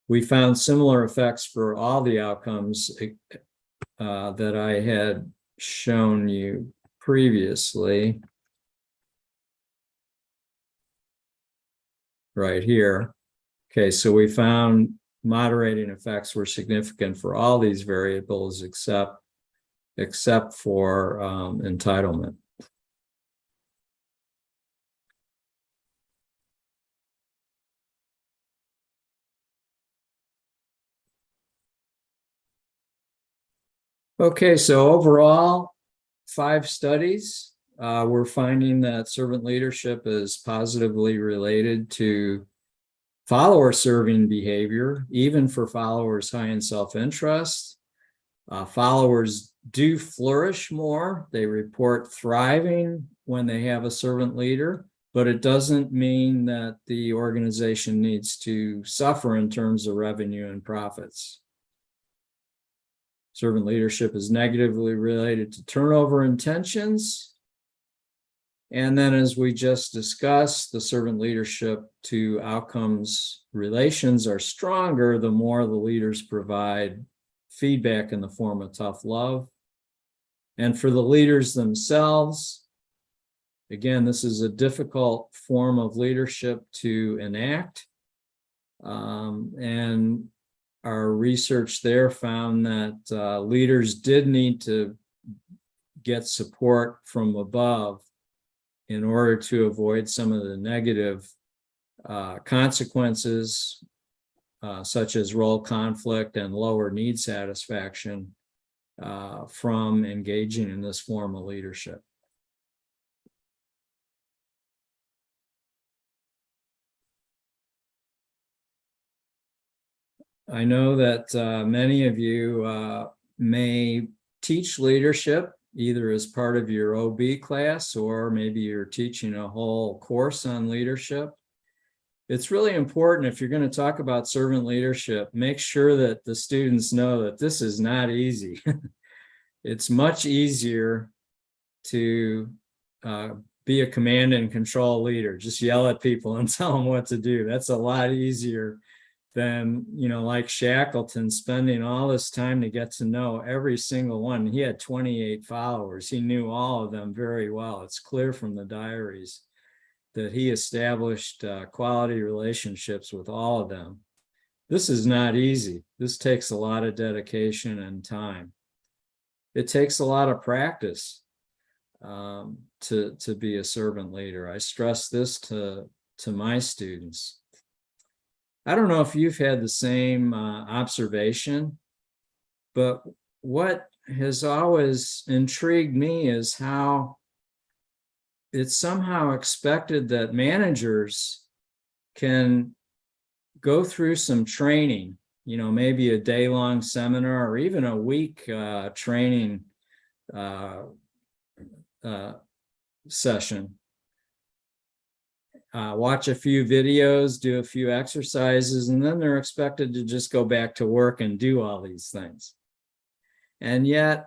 We found similar effects for all the outcomes that I had shown you previously. Right here. Okay, so we found moderating effects were significant for all these variables except for entitlement. Okay, so overall, 5 studies. We're finding that servant leadership is positively related to follower-serving behavior, even for followers high in self-interest. Followers do flourish more. They report thriving when they have a servant leader, but it doesn't mean that the organization needs to suffer in terms of revenue and profits. Servant leadership is negatively related to turnover intentions. And then, as we just discussed, the servant leadership to outcomes relations are stronger the more the leaders provide feedback in the form of tough love. And for the leaders themselves, again, this is a difficult form of leadership to enact. And our research there found that leaders did need to get support from above in order to avoid some of the negative consequences, such as role conflict and lower need satisfaction from engaging in this form of leadership. I know that many of you may teach leadership either as part of your OB class, or maybe you're teaching a whole course on leadership. It's really important, if you're going to talk about servant leadership, make sure that the students know that this is not easy. It's much easier to be a command and control leader. Just yell at people and tell them what to do. That's a lot easier than, like Shackleton spending all this time to get to know every single one. He had 28 followers. He knew all of them very well. It's clear from the diaries that he established quality relationships with all of them. This is not easy. This takes a lot of dedication and time. It takes a lot of practice to be a servant leader. I stress this to my students. I don't know if you've had the same observation, but what has always intrigued me is how it's somehow expected that managers can go through some training, maybe a day-long seminar or even a week training session. Watch a few videos, do a few exercises, and then they're expected to just go back to work and do all these things. And yet,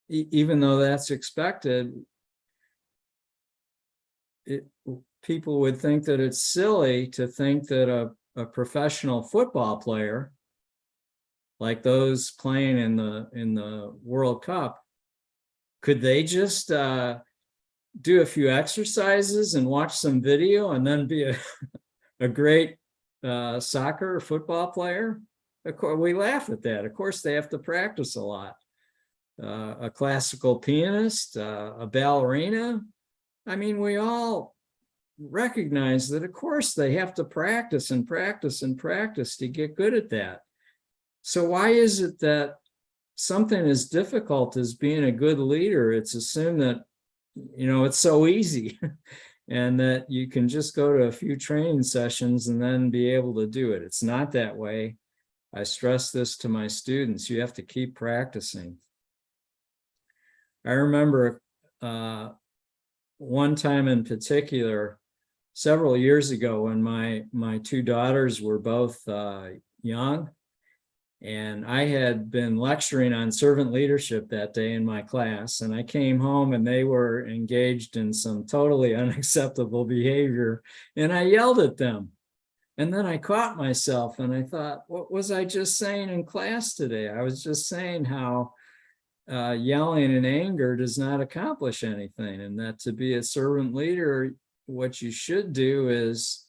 even though that's expected, people would think that it's silly to think that a professional football player like those playing in the World Cup, could they just do a few exercises and watch some video and then be a great soccer or football player? Of course, we laugh at that. Of course, they have to practice a lot. A classical pianist, a ballerina. I mean, we all recognize that, of course, they have to practice and practice and practice to get good at that. So why is it that something as difficult as being a good leader, it's assumed that, you know, it's so easy and that you can just go to a few training sessions and then be able to do it? It's not that way. I stress this to my students. You have to keep practicing. I remember one time in particular, several years ago, when my two daughters were both young, and I had been lecturing on servant leadership that day in my class, and I came home and they were engaged in some totally unacceptable behavior, and I yelled at them. And then I caught myself and I thought, what was I just saying in class today? I was just saying how yelling in anger does not accomplish anything, and that to be a servant leader, what you should do is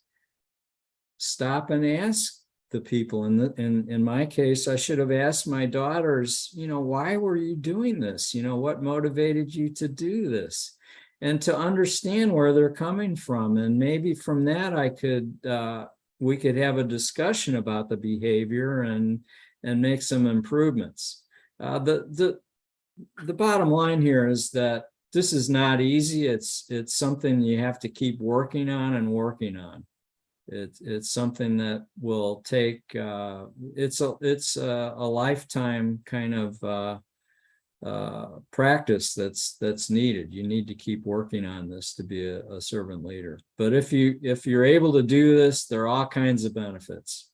stop and ask the people. In my case, I should have asked my daughters, you know, why were you doing this? You know, what motivated you to do this? And to understand where they're coming from. And maybe from that, we could have a discussion about the behavior and make some improvements. The bottom line here is that this is not easy. It's something you have to keep working on and working on. It's something that will take, it's a lifetime kind of practice that's needed. You need to keep working on this to be a servant leader. But if you're able to do this, there are all kinds of benefits.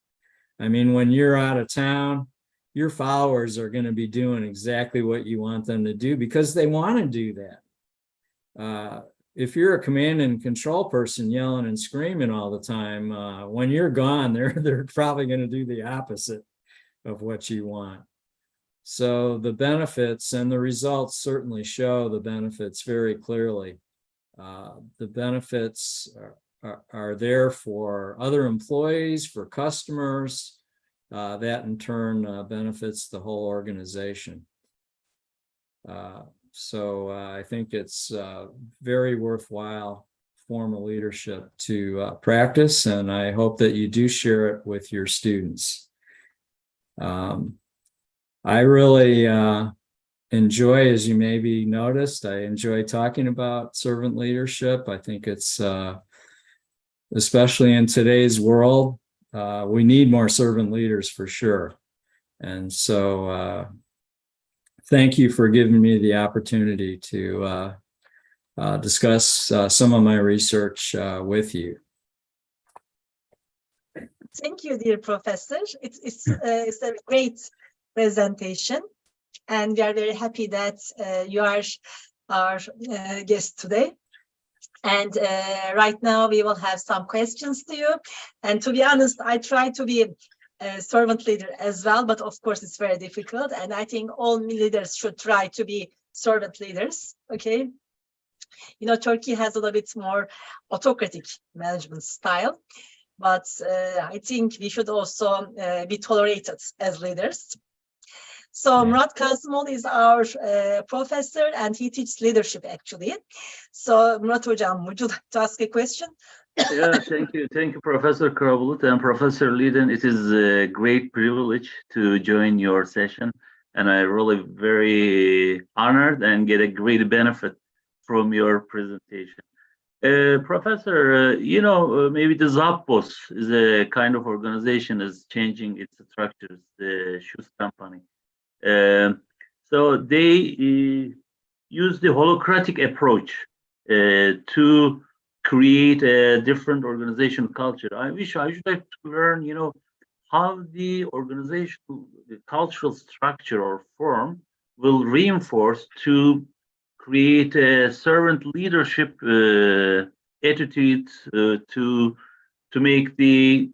I mean, when you're out of town, your followers are going to be doing exactly what you want them to do because they want to do that. If you're a command and control person yelling and screaming all the time, when you're gone, they're probably going to do the opposite of what you want. So the benefits and the results certainly show the benefits very clearly. The benefits are there for other employees, for customers. That in turn benefits the whole organization. So I think it's very worthwhile form of leadership to practice, and I hope that you do share it with your students. I really enjoy, as you maybe noticed, I enjoy talking about servant leadership. I think it's, especially in today's world, we need more servant leaders for sure. And so thank you for giving me the opportunity to discuss some of my research with you. Thank you, dear Professor. It's a great presentation, and we are very happy that you are our guest today. And right now we will have some questions to you. And to be honest, I try to be a servant leader as well, but of course it's very difficult. And I think all leaders should try to be servant leaders. Okay. You know, Turkey has a little bit more autocratic management style, but I think we should also be tolerated as leaders. So Murat Kasımoğlu is our professor, and he teaches leadership actually. So Murat Hocam, would you like to ask a question? Yeah, thank you, Professor Karabulut and Professor Liden'ı. It is a great privilege to join your session, and I'm really very honored and get a great benefit from your presentation. Professor, you know, maybe the Zappos is a kind of organization is changing its structures, the shoes company. So they use the holacratic approach to create a different organizational culture. I should like to learn, you know, how the organizational, the cultural structure or form will reinforce to create a servant leadership attitude to make the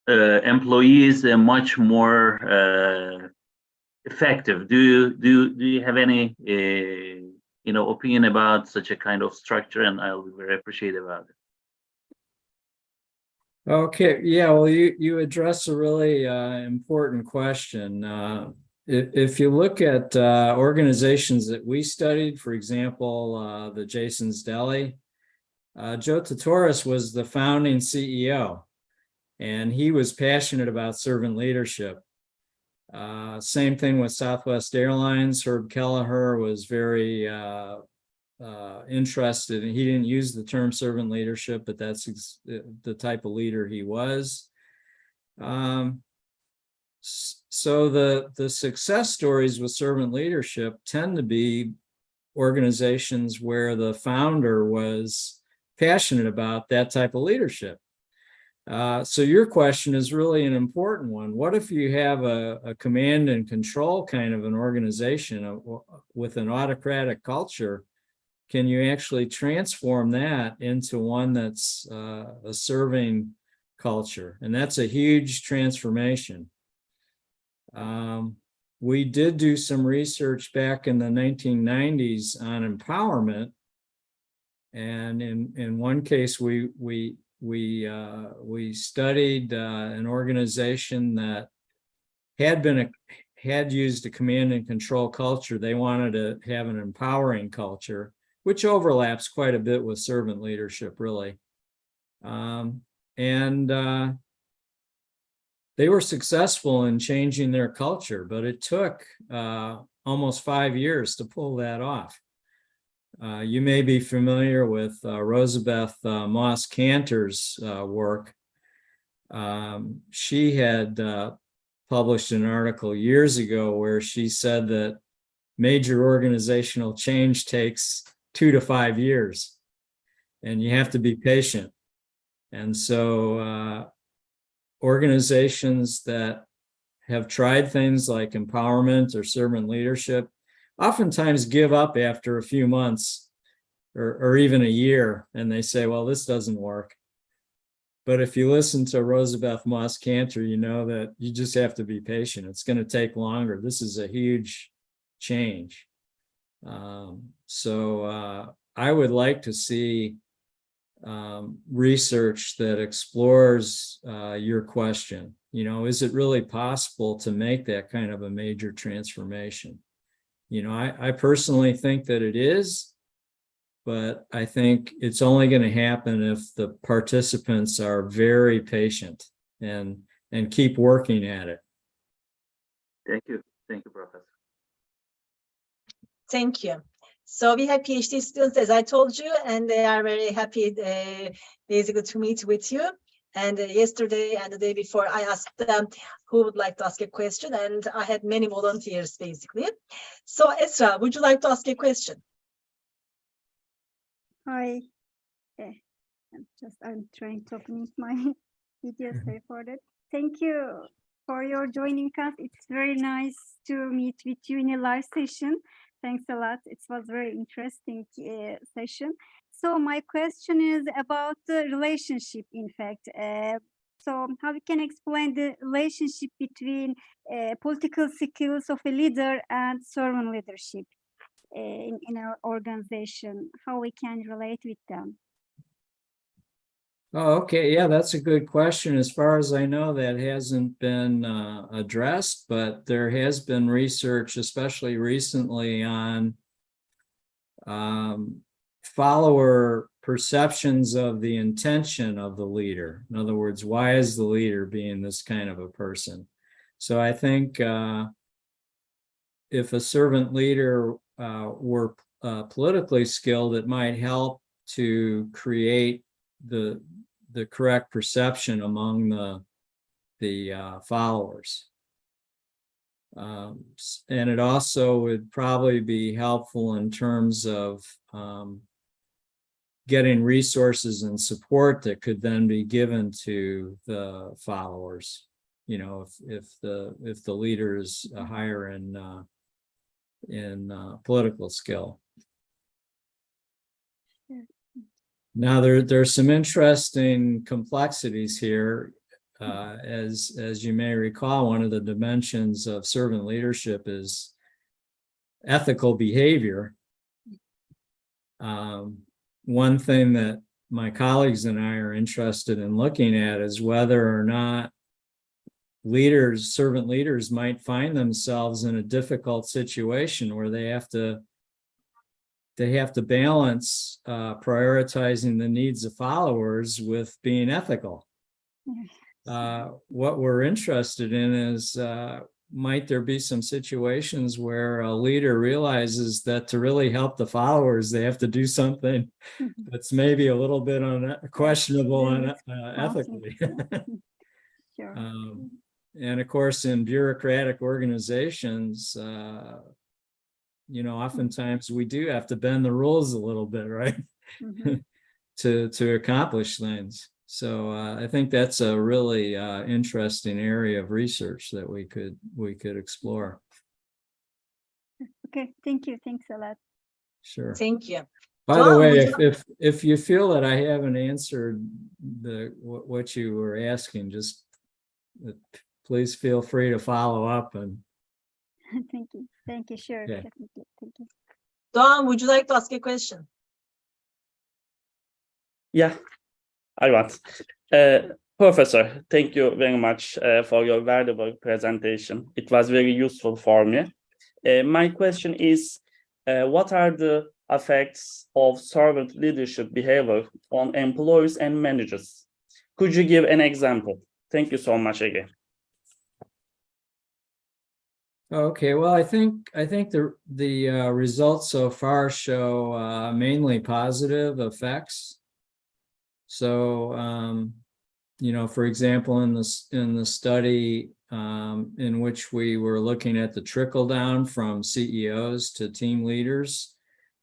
employees much more effective. Do you have any opinion about such a kind of structure? And I'll be very appreciative about it. Okay, yeah, well, you address a really important question. If you look at organizations that we studied, for example, the Jason's Deli, Joe Tatoris was the founding CEO, and he was passionate about servant leadership. Same thing with Southwest Airlines. Herb Kelleher was very interested, and he didn't use the term servant leadership, but that's the type of leader he was. So the success stories with servant leadership tend to be organizations where the founder was passionate about that type of leadership. So your question is really an important one. What if you have a command and control kind of an organization with an autocratic culture? Can you actually transform that into one that's a serving culture? And that's a huge transformation. We did do some research back in the 1990s on empowerment. And in one case, we studied an organization that had used a command and control culture. They wanted to have an empowering culture, which overlaps quite a bit with servant leadership, really. They were successful in changing their culture, but it took almost 5 years to pull that off. You may be familiar with Rosabeth Moss Cantor's work. She had published an article years ago where she said that major organizational change takes 2 to 5 years, and you have to be patient. And so organizations that have tried things like empowerment or servant leadership oftentimes give up after a few months or even a year, and they say, well, this doesn't work. But if you listen to Rosabeth Moss Cantor, you know that you just have to be patient. It's going to take longer. This is a huge change. So I would like to see research that explores your question. Is it really possible to make that kind of a major transformation? I personally think that it is, but I think it's only going to happen if the participants are very patient and keep working at it. Thank you. Thank you, Professor. Thank you. So we have PhD students, as I told you, and they are very happy basically to meet with you. And yesterday and the day before, I asked them who would like to ask a question, and I had many volunteers basically. So Esra, would you like to ask a question? Hi. I'm trying to open my video, sorry for that. Thank you for your joining us. It's very nice to meet with you in a live session. Thanks a lot. It was very interesting session. So my question is about the relationship, in fact. So how we can explain the relationship between political skills of a leader and servant leadership in our organization, how we can relate with them? Oh, okay. Yeah, that's a good question. As far as I know, that hasn't been addressed, but there has been research, especially recently, on follower perceptions of the intention of the leader. In other words, why is the leader being this kind of a person? So I think if a servant leader were politically skilled, it might help to create the correct perception among the followers. And it also would probably be helpful in terms of getting resources and support that could then be given to the followers. If the leader is higher in political skill. Now, there's some interesting complexities here. As you may recall, one of the dimensions of servant leadership is ethical behavior. One thing that my colleagues and I are interested in looking at is whether or not servant leaders might find themselves in a difficult situation where they have to balance prioritizing the needs of followers with being ethical. What we're interested in is might there be some situations where a leader realizes that to really help the followers, they have to do something that's maybe a little bit questionable ethically. Sure. And of course, in bureaucratic organizations, oftentimes we do have to bend the rules a little bit, right? to accomplish things. So I think that's a really interesting area of research that we could explore. Okay, thank you. Thanks a lot. Sure. Thank you. By the way, if you feel that I haven't answered what you were asking, just please feel free to follow up. And Thank you. Thank you. Sure. Okay. Definitely. Thank you. Doğan, would you like to ask a question? Yeah, I want. Professor, thank you very much for your valuable presentation. It was very useful for me. My question is, what are the effects of servant leadership behavior on employees and managers? Could you give an example? Thank you so much again. Okay, well, I think the results so far show mainly positive effects. So, for example, in the study in which we were looking at the trickle down from CEOs to team leaders,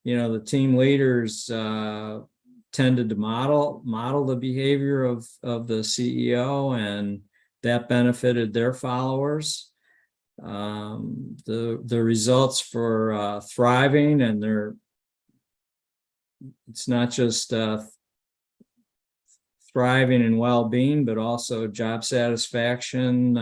the team leaders tended to model the behavior of the CEO, and that benefited their followers. The results for thriving, and it's not just thriving and well-being, but also job satisfaction,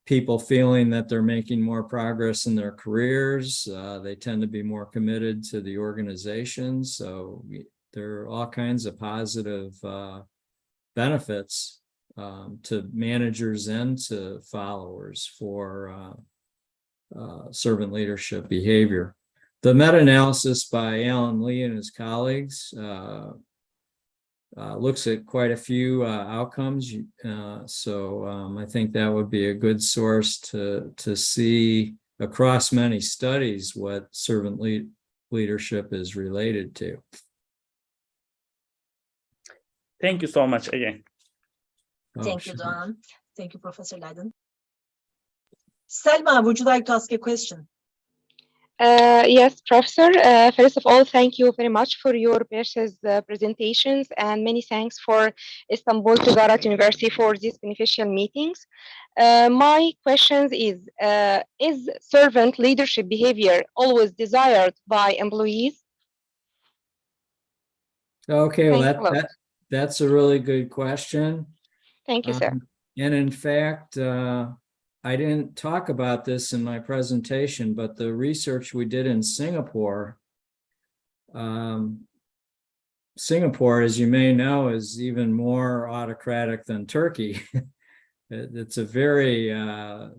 people feeling that they're making more progress in their careers. They tend to be more committed to the organization. So there are all kinds of positive benefits to managers and to followers for servant leadership behavior. The meta-analysis by Alan Lee and his colleagues looks at quite a few outcomes. So I think that would be a good source to see across many studies what servant leadership is related to. Thank you so much again. Thank you, Doğan. Thank you, Professor Liden. Selma, would you like to ask a question? Yes, Professor. First of all, thank you very much for your precious presentations, and many thanks for Istanbul Ticaret University for these beneficial meetings. My question is servant leadership behavior always desired by employees? Okay, well, that's a really good question. Thank you, sir. And in fact, I didn't talk about this in my presentation, but the research we did in Singapore, as you may know, is even more autocratic than Turkey. It's a very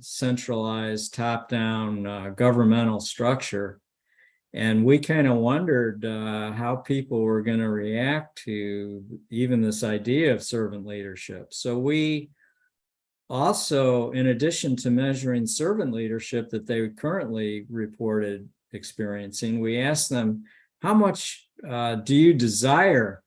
centralized, top-down governmental structure. And we kind of wondered how people were going to react to even this idea of servant leadership. So we also, in addition to measuring servant leadership that they currently reported experiencing, we asked them, how much do you desire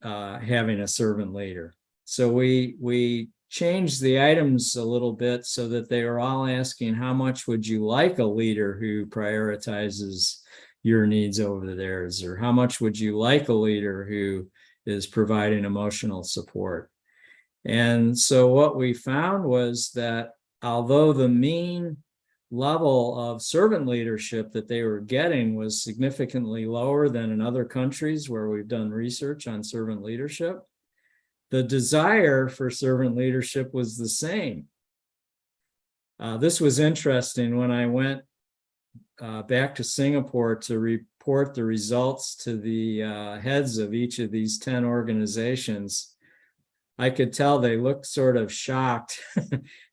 having a servant leader? So we changed the items a little bit so that they were all asking, how much would you like a leader who prioritizes your needs over theirs? Or how much would you like a leader who is providing emotional support? And so what we found was that although the mean level of servant leadership that they were getting was significantly lower than in other countries where we've done research on servant leadership, the desire for servant leadership was the same. This was interesting when I went back to Singapore to report the results to the heads of each of these 10 organizations. I could tell they looked sort of shocked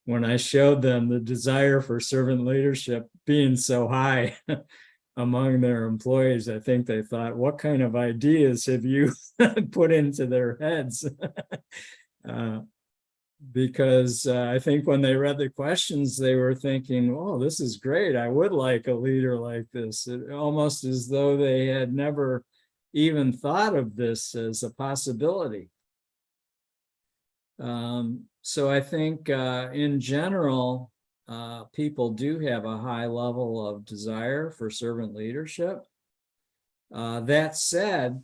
when I showed them the desire for servant leadership being so high among their employees. I think they thought, what kind of ideas have you put into their heads? Because I think when they read the questions, they were thinking, oh, this is great. I would like a leader like this. It, almost as though they had never even thought of this as a possibility. So I think in general, people do have a high level of desire for servant leadership. That said,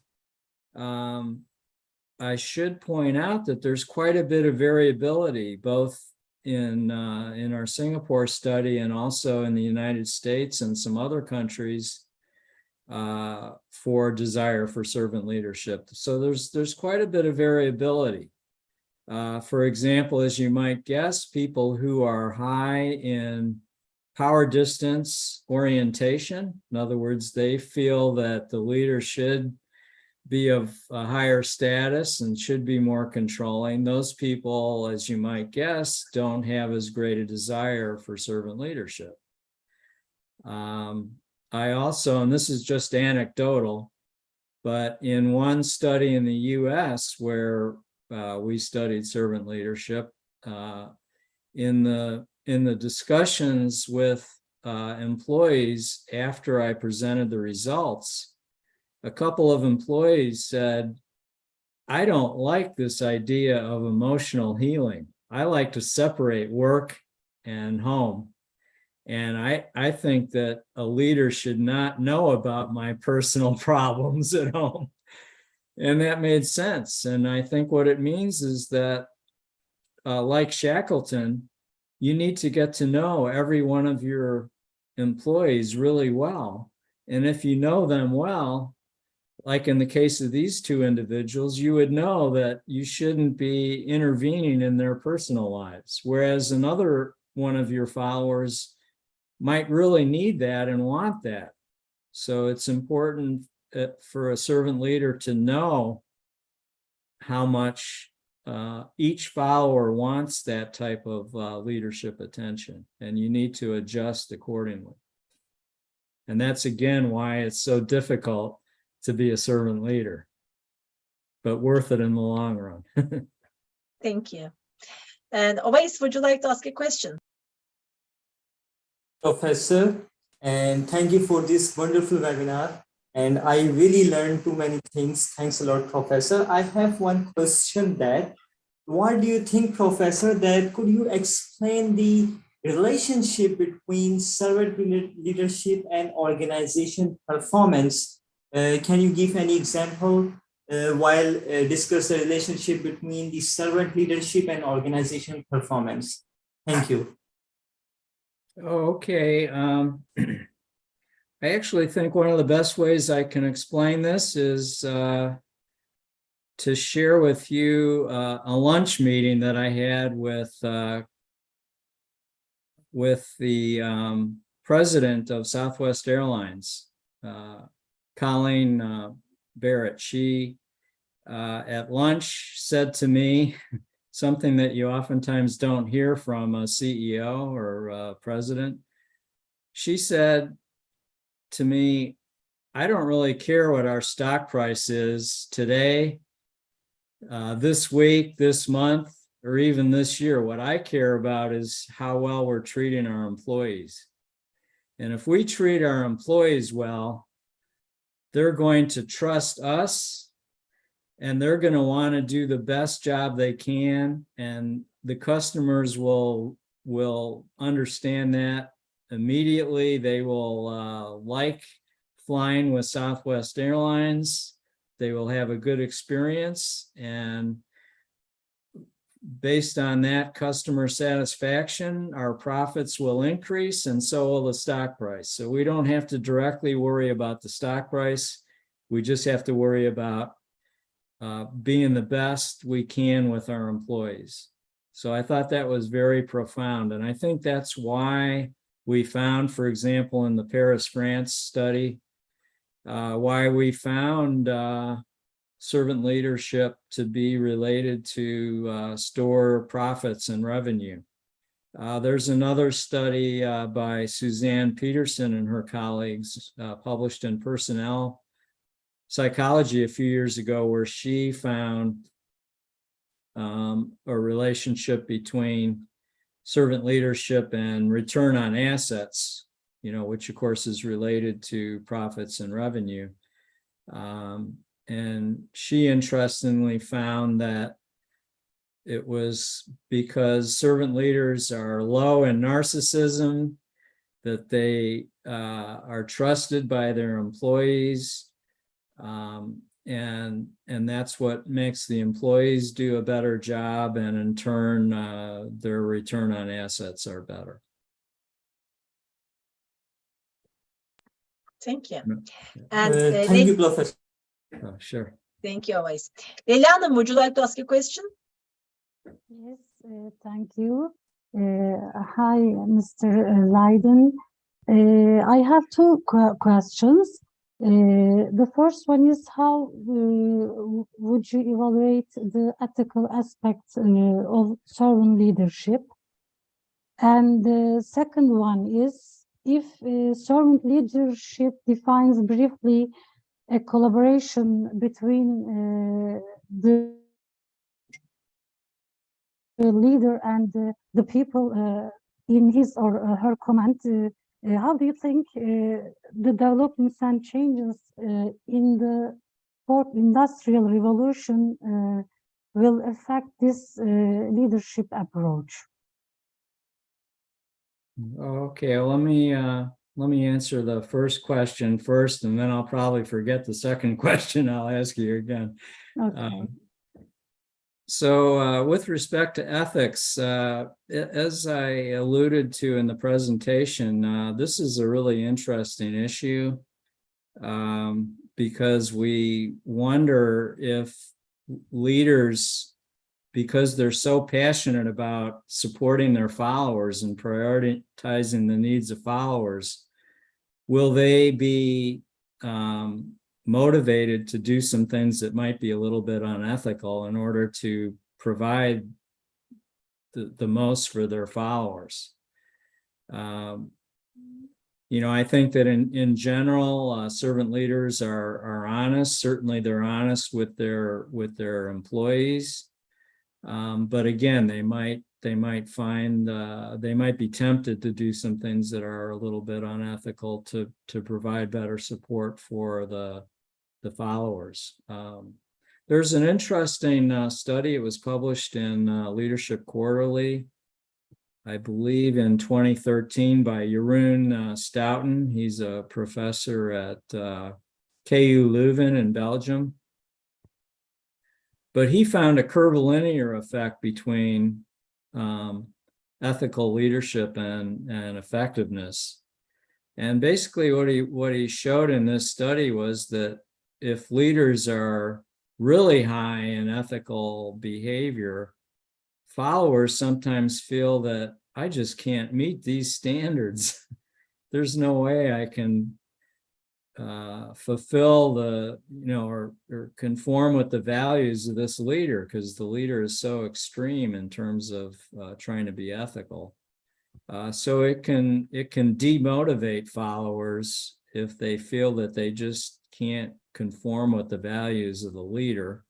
I should point out that there's quite a bit of variability, both in our Singapore study and also in the United States and some other countries for desire for servant leadership. So there's quite a bit of variability. For example, as you might guess, people who are high in power distance orientation, in other words, they feel that the leader should be of a higher status and should be more controlling. Those people, as you might guess, don't have as great a desire for servant leadership. I also, and this is just anecdotal, but in one study in the US where we studied servant leadership, in the discussions with employees after I presented the results, a couple of employees said, I don't like this idea of emotional healing. I like to separate work and home. And I think that a leader should not know about my personal problems at home. And that made sense. And I think what it means is that, like Shackleton, you need to get to know every one of your employees really well. And if you know them well, like in the case of these two individuals, you would know that you shouldn't be intervening in their personal lives, whereas another one of your followers might really need that and want that. So it's important for a servant leader to know how much each follower wants that type of leadership attention, and you need to adjust accordingly. And that's again why it's so difficult to be a servant leader, but worth it in the long run. Thank you. And Ovais, would you like to ask a question? Professor, and thank you for this wonderful webinar. And I really learned too many things. Thanks a lot, Professor. I have one question that, what do you think, Professor, that could you explain the relationship between servant leadership and organization performance? Can you give any example while discuss the relationship between the servant leadership and organization performance? Thank you. Okay. I actually think one of the best ways I can explain this is to share with you a lunch meeting that I had with the president of Southwest Airlines, Colleen Barrett. She at lunch said to me something that you oftentimes don't hear from a CEO or a president. She said to me, I don't really care what our stock price is today, this week, this month, or even this year. What I care about is how well we're treating our employees. And if we treat our employees well, they're going to trust us, and they're going to want to do the best job they can, and the customers will understand that immediately. They will like flying with Southwest Airlines. They will have a good experience, and based on that customer satisfaction, our profits will increase, and so will the stock price. So we don't have to directly worry about the stock price. We just have to worry about being the best we can with our employees. So I thought that was very profound. And I think that's why we found, for example, in the Paris, France study, why we found servant leadership to be related to store profits and revenue. There's another study by Suzanne Peterson and her colleagues published in Personnel Psychology a few years ago, where she found a relationship between servant leadership and return on assets, which of course is related to profits and revenue. And she interestingly found that it was because servant leaders are low in narcissism, that they are trusted by their employees, and that's what makes the employees do a better job, and in turn, their return on assets are better. Thank you. And And thank you, Professor. Oh, sure. thank you always. Leila, would you like to ask a question? Yes, thank you. Hi, Mr. Liden. I have two questions. The first one is, how would you evaluate the ethical aspects of servant leadership? And the second one is, if servant leadership defines briefly a collaboration between the leader and the people in his or her command, how do you think the developments and changes in the fourth industrial revolution will affect this leadership approach? Okay, well, let me answer the first question first, and then I'll probably forget the second question I'll ask you again. Okay. So with respect to ethics, as I alluded to in the presentation, this is a really interesting issue because we wonder if leaders, because they're so passionate about supporting their followers and prioritizing the needs of followers, will they be motivated to do some things that might be a little bit unethical in order to provide the most for their followers? I think that in general, servant leaders are honest. Certainly they're honest with their employees. But again, they might find they might be tempted to do some things that are a little bit unethical to provide better support for the followers. There's an interesting study. It was published in Leadership Quarterly, I believe in 2013, by Jeroen Stouten. He's a professor at KU Leuven in Belgium. But he found a curvilinear effect between ethical leadership and effectiveness. And basically what he showed in this study was that if leaders are really high in ethical behavior, followers sometimes feel that I just can't meet these standards. There's no way I can fulfill or conform with the values of this leader, because the leader is so extreme in terms of trying to be ethical. So it can demotivate followers if they feel that they just can't conform with the values of the leader.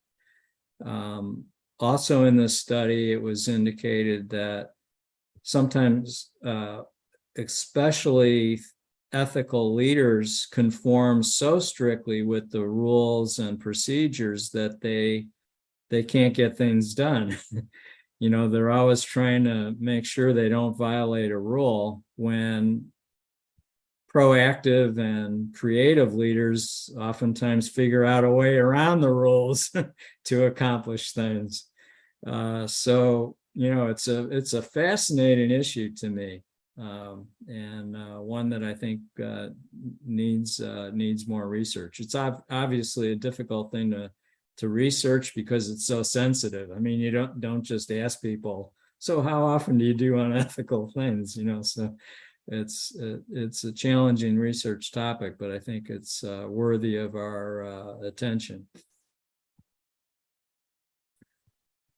Also in this study, it was indicated that sometimes, especially ethical leaders, conform so strictly with the rules and procedures that they can't get things done. They're always trying to make sure they don't violate a rule, when proactive and creative leaders oftentimes figure out a way around the rules to accomplish things. So it's a fascinating issue to me, and one that I think needs more research. It's obviously a difficult thing research because it's so sensitive. I mean, you don't just ask people, so how often do you do unethical things? So it's a challenging research topic, but I think it's worthy of our attention.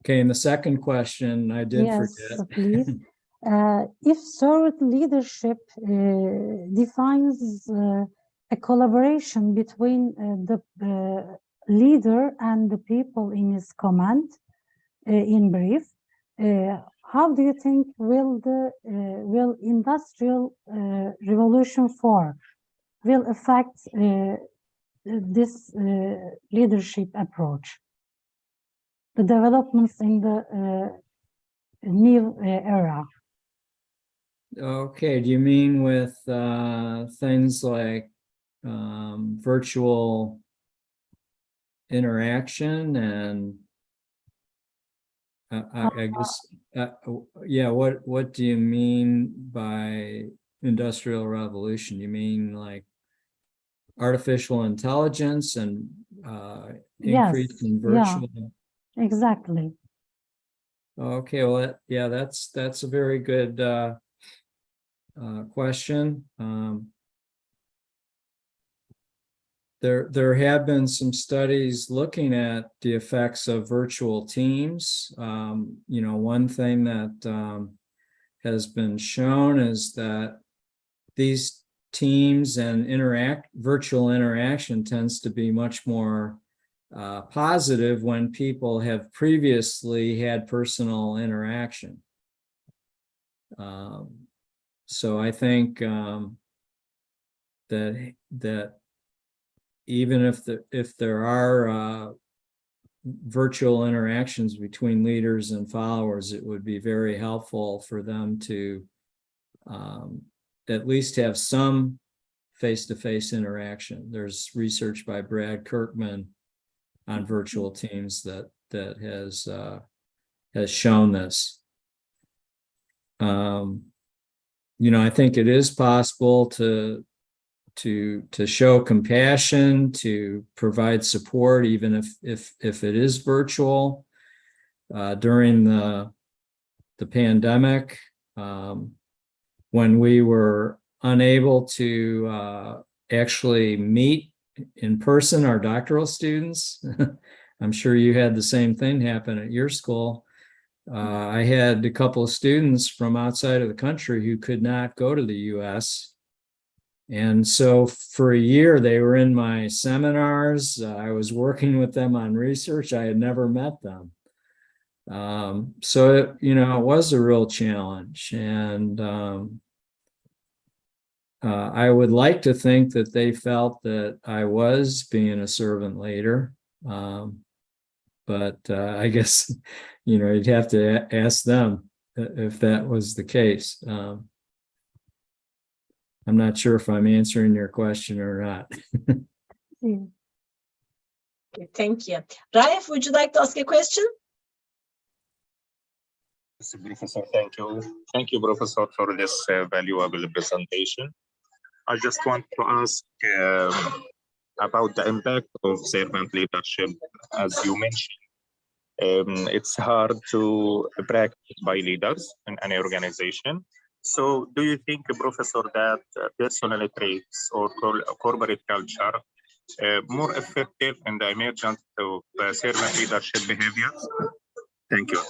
Okay, and the second question I did forget. Please. If servant leadership defines a collaboration between the leader and the people in his command, in brief, how do you think will industrial revolution 4 will affect this leadership approach, the developments in the new era? Okay, do you mean with things like virtual interaction and I guess, yeah, what do you mean by industrial revolution? You mean like artificial intelligence and increase in virtual? Yeah, exactly. Okay, well, yeah, that's a very good question. There have been some studies looking at the effects of virtual teams. One thing that has been shown is that these teams and virtual interaction tends to be much more positive when people have previously had personal interaction. So I think that even if there are virtual interactions between leaders and followers, it would be very helpful for them to at least have some face-to-face interaction. There's research by Brad Kirkman on virtual teams that has shown this. I think it is possible to show compassion, to provide support, even if it is virtual. During the pandemic, when we were unable to actually meet in person our doctoral students, I'm sure you had the same thing happen at your school. I had a couple of students from outside of the country who could not go to the US. And so for a year, they were in my seminars. I was working with them on research. I had never met them. So, it was a real challenge. And I would like to think that they felt that I was being a servant leader. But I guess, you'd have to ask them if that was the case. I'm not sure if I'm answering your question or not. Okay, thank you. Raif, would you like to ask a question? Yes, Professor, thank you. Thank you, Professor, for this valuable presentation. I just want to ask about the impact of servant leadership. As you mentioned, it's hard to practice by leaders in any organization. So do you think, Professor, that personal traits or corporate culture more effective in the emergence of servant leadership behaviors? Thank you.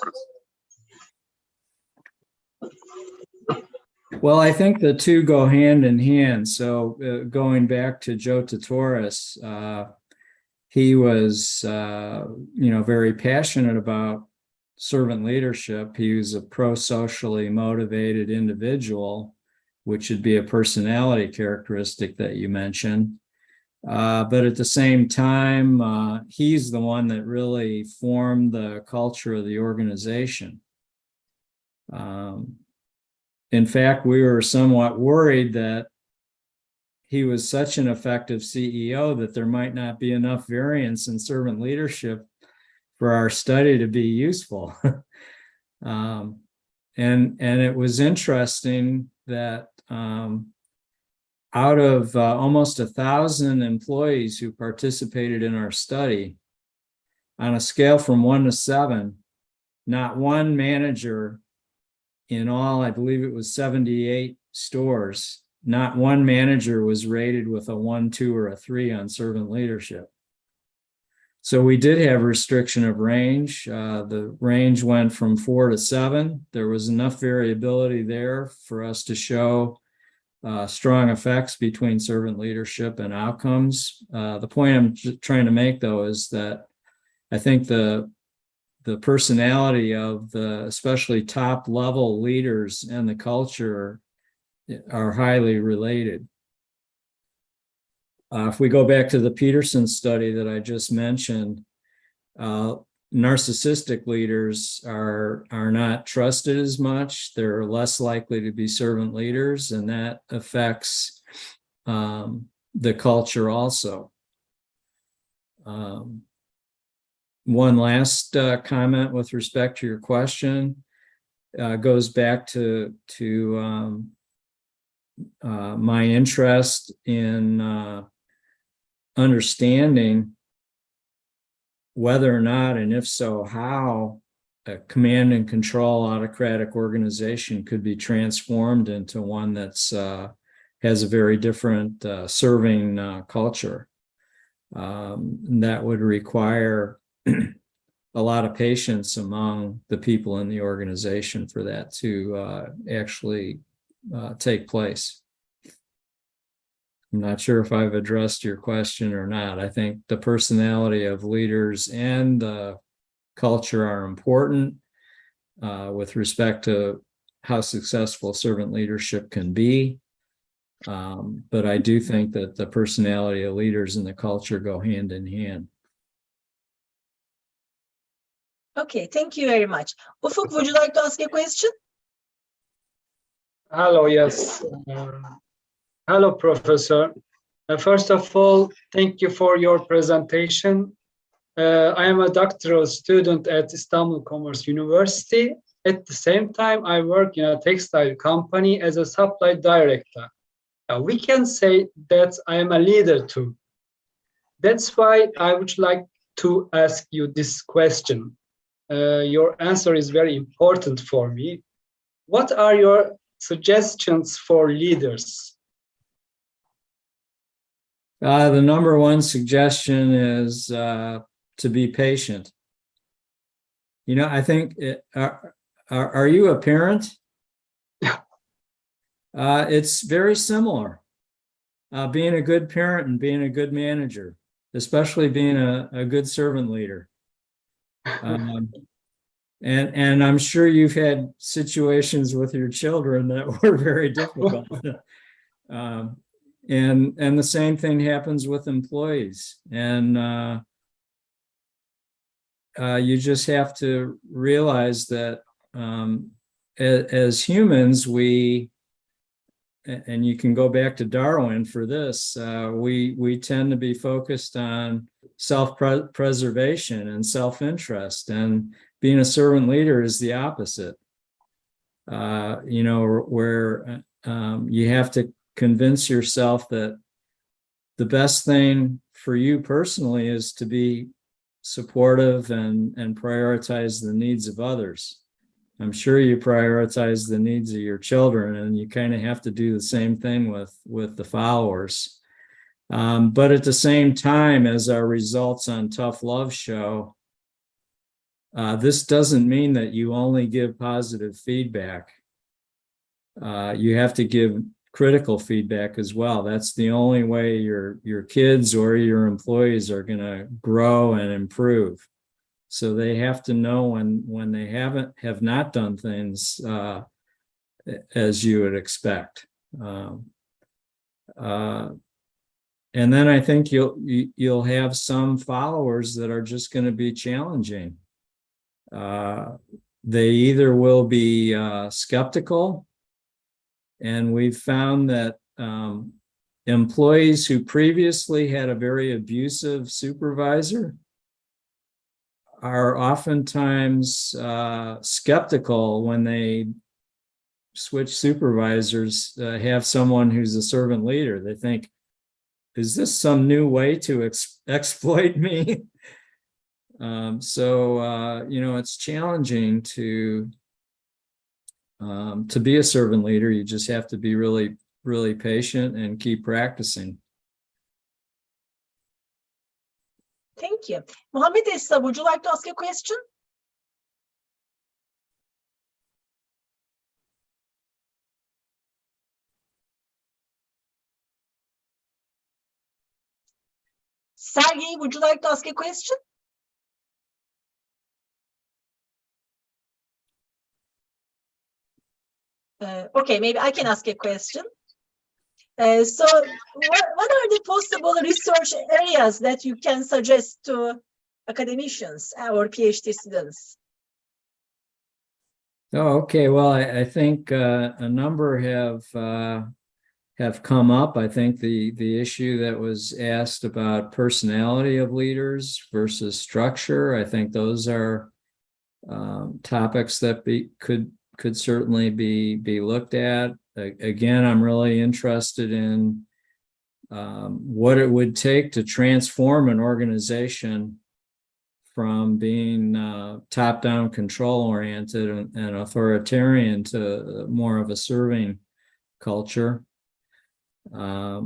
Well, I think the two go hand in hand. So going back to Joe Tatoris, he was, very passionate about servant leadership. He was a pro-socially motivated individual, which would be a personality characteristic that you mentioned. But at the same time, he's the one that really formed the culture of the organization. In fact, we were somewhat worried that he was such an effective CEO that there might not be enough variance in servant leadership for our study to be useful. And it was interesting that out of almost 1,000 employees who participated in our study, on a scale from 1 to 7, not one manager in all, I believe it was 78 stores, not one manager was rated with a 1, 2, or a 3 on servant leadership. So we did have restriction of range. The range went from 4 to 7. There was enough variability there for us to show strong effects between servant leadership and outcomes. The point I'm trying to make, though, is that I think the personality of the especially top level leaders and the culture are highly related. If we go back to the Peterson study that I just mentioned, narcissistic leaders are not trusted as much. They're less likely to be servant leaders, and that affects the culture also. One last comment with respect to your question goes back to my interest in understanding whether or not, and if so, how a command and control autocratic organization could be transformed into one that's has a very different serving culture. That would require a lot of patience among the people in the organization for that to actually take place. I'm not sure if I've addressed your question or not. I think the personality of leaders and the culture are important with respect to how successful servant leadership can be. But I do think that the personality of leaders and the culture go hand in hand. Okay, thank you very much. Ufuk, would you like to ask a question? Hello, yes. Hello, Professor. First of all, thank you for your presentation. I am a doctoral student at Istanbul Commerce University. At the same time, I work in a textile company as a supply director. We can say that I am a leader too. That's why I would like to ask you this question. Your answer is very important for me. What are your suggestions for leaders? The number one suggestion is to be patient. You know, I think, are you a parent? It's very similar. Being a good parent and being a good manager, especially being a good servant leader. And I'm sure you've had situations with your children that were very difficult. And the same thing happens with employees. And you just have to realize that as humans, and you can go back to Darwin for this, we tend to be focused on self-preservation and self-interest, and being a servant leader is the opposite. You know, where you have to convince yourself that the best thing for you personally is to be supportive and prioritize the needs of others. I'm sure you prioritize the needs of your children, and you kind of have to do the same thing with the followers. But at the same time, as our results on Tough Love show, this doesn't mean that you only give positive feedback. You have to give critical feedback as well. That's the only way your kids or your employees are going to grow and improve. So they have to know when they have not done things as you would expect. And then I think you'll have some followers that are just going to be challenging. They either will be skeptical, and we've found that employees who previously had a very abusive supervisor are oftentimes skeptical when they switch supervisors, have someone who's a servant leader. They think, is this some new way to exploit me? You know, it's challenging to be a servant leader. You just have to be really, really patient and keep practicing. Thank you. Mohammed Essa, would you like to ask a question? Sergey, would you like to ask a question? Okay, maybe I can ask a question. So what are the possible research areas that you can suggest to academicians or PhD students? Oh, okay. Well, I think a number have come up. I think the issue that was asked about personality of leaders versus structure, I think those are topics that could certainly be looked at. Again, I'm really interested in what it would take to transform an organization from being top-down control-oriented and authoritarian to more of a serving culture. I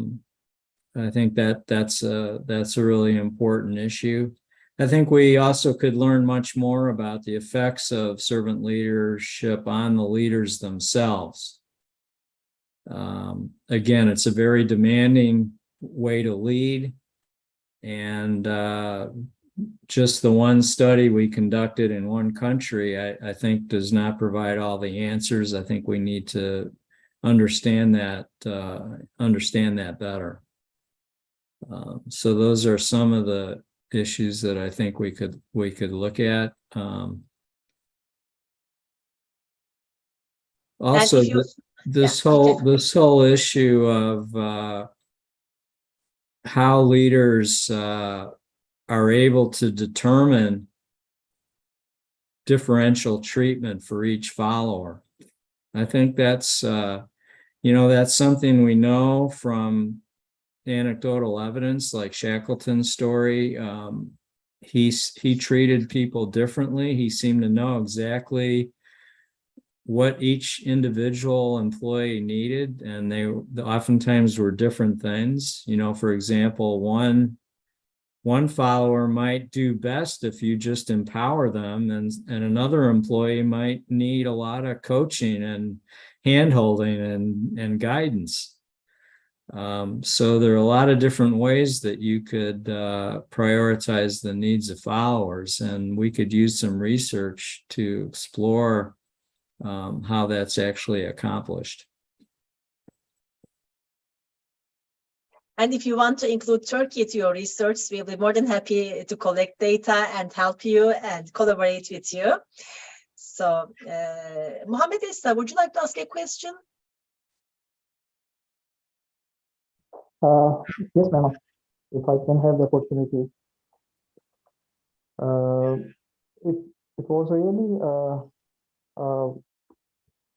think that's a really important issue. I think we also could learn much more about the effects of servant leadership on the leaders themselves. Again, it's a very demanding way to lead, and just the one study we conducted in one country, I think, does not provide all the answers. I think we need to understand that better. So those are some of the issues that I think we could look at. Also, this whole issue of how leaders are able to determine differential treatment for each follower. I think that's that's something we know from anecdotal evidence, like Shackleton's story. He treated people differently. He seemed to know exactly what each individual employee needed, and they oftentimes were different things. For example, one follower might do best if you just empower them, and another employee might need a lot of coaching and hand-holding and guidance. So there are a lot of different ways that you could prioritize the needs of followers, and we could use some research to explore how that's actually accomplished. And if you want to include Turkey to your research, we'll be more than happy to collect data and help you and collaborate with you. So, Mohammed Essa, would you like to ask a question? Yes, ma'am. If I can have the opportunity. It was really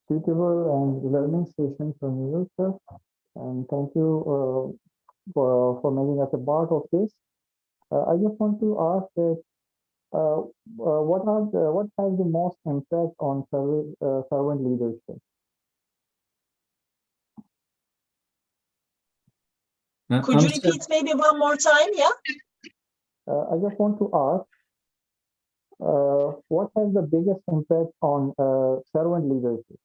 suitable and learning session from you, sir. And thank you for making us a part of this. I just want to ask that what has the most impact on servant leadership? Could you repeat maybe one more time? Yeah. I just want to ask what has the biggest impact on servant leadership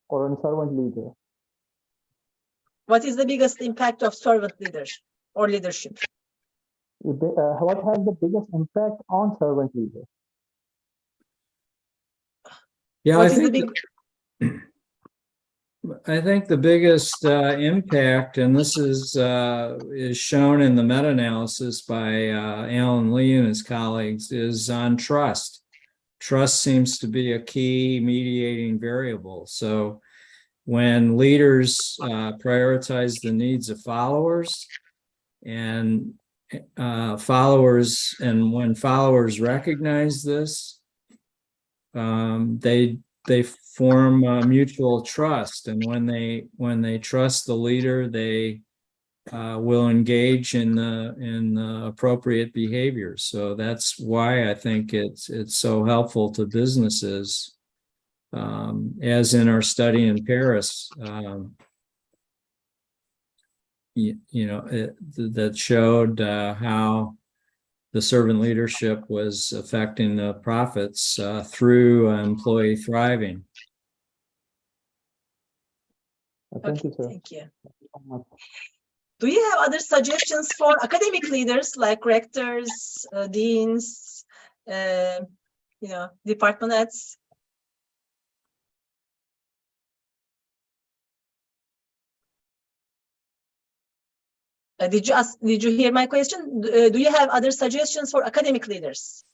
or on servant leader? What is the biggest impact of servant leaders or leadership? What has the biggest impact on servant leader? Yeah, I think the biggest impact, and this is shown in the meta-analysis by Alan Lee and his colleagues, is on trust. Trust seems to be a key mediating variable. So when leaders prioritize the needs of followers, and when followers recognize this, they form mutual trust, and when they trust the leader, they will engage in appropriate behavior. So that's why I think it's so helpful to businesses, as in our study in Paris. That showed how the servant leadership was affecting the profits through employee thriving. Thank you, sir. Thank you. Do you have other suggestions for academic leaders like rectors, deans, department heads? Did you hear my question? Do you have other suggestions for academic leaders,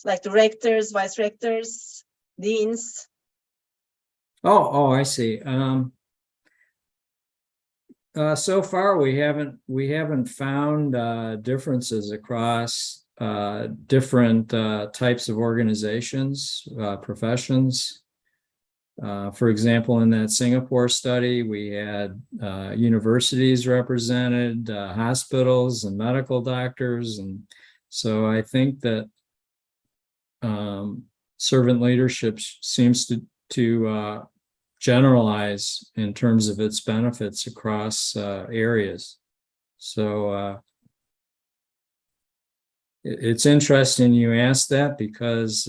like the rectors, vice rectors, deans? Oh, I see. So far, we haven't found differences across different types of organizations, professions. For example, in that Singapore study, we had universities represented, hospitals and medical doctors. And so I think that servant leadership seems to generalize in terms of its benefits across areas. So it's interesting you asked that, because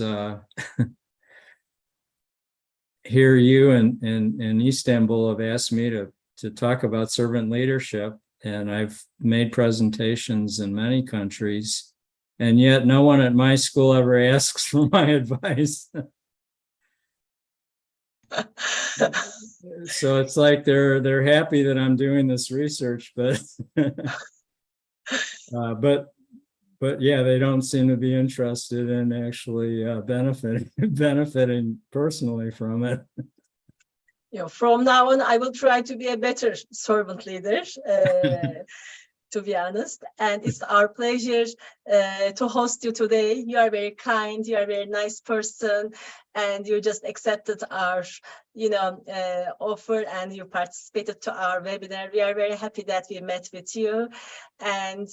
here you in Istanbul have asked me to talk about servant leadership, and I've made presentations in many countries, and yet no one at my school ever asks for my advice. So it's like they're happy that I'm doing this research, but but yeah, they don't seem to be interested in actually benefiting personally from it. From now on, I will try to be a better servant leader, to be honest. And it's our pleasure to host you today. You are very kind, you are a very nice person, and you just accepted our offer, and you participated to our webinar. We are very happy that we met with you, and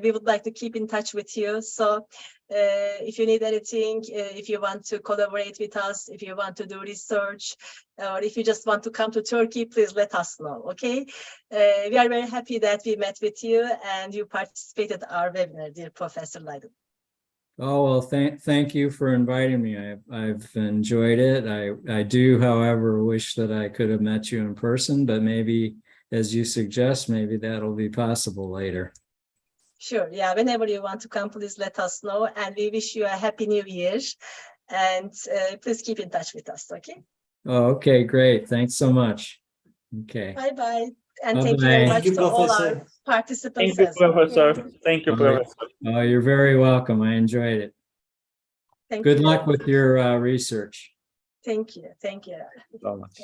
we would like to keep in touch with you. So if you need anything, if you want to collaborate with us, if you want to do research, or if you just want to come to Turkey, please let us know, okay? We are very happy that we met with you and you participated in our webinar, dear Professor Liden. Oh, well, thank you for inviting me. I've enjoyed it. I do, however, wish that I could have met you in person, but maybe, as you suggest, maybe that'll be possible later. Sure, yeah, whenever you want to come, please let us know, and we wish you a happy new year, and please keep in touch with us, okay? Oh, okay, great. Thanks so much. Okay. Bye-bye, and Bye-bye. thank you very Thank much you, to all Professor. our participants. Thank you, as well. Professor. Thank you, All right. Professor. Oh, you're very welcome. I enjoyed it. Thank Good you. luck with your research. Thank you. Thank you. So much.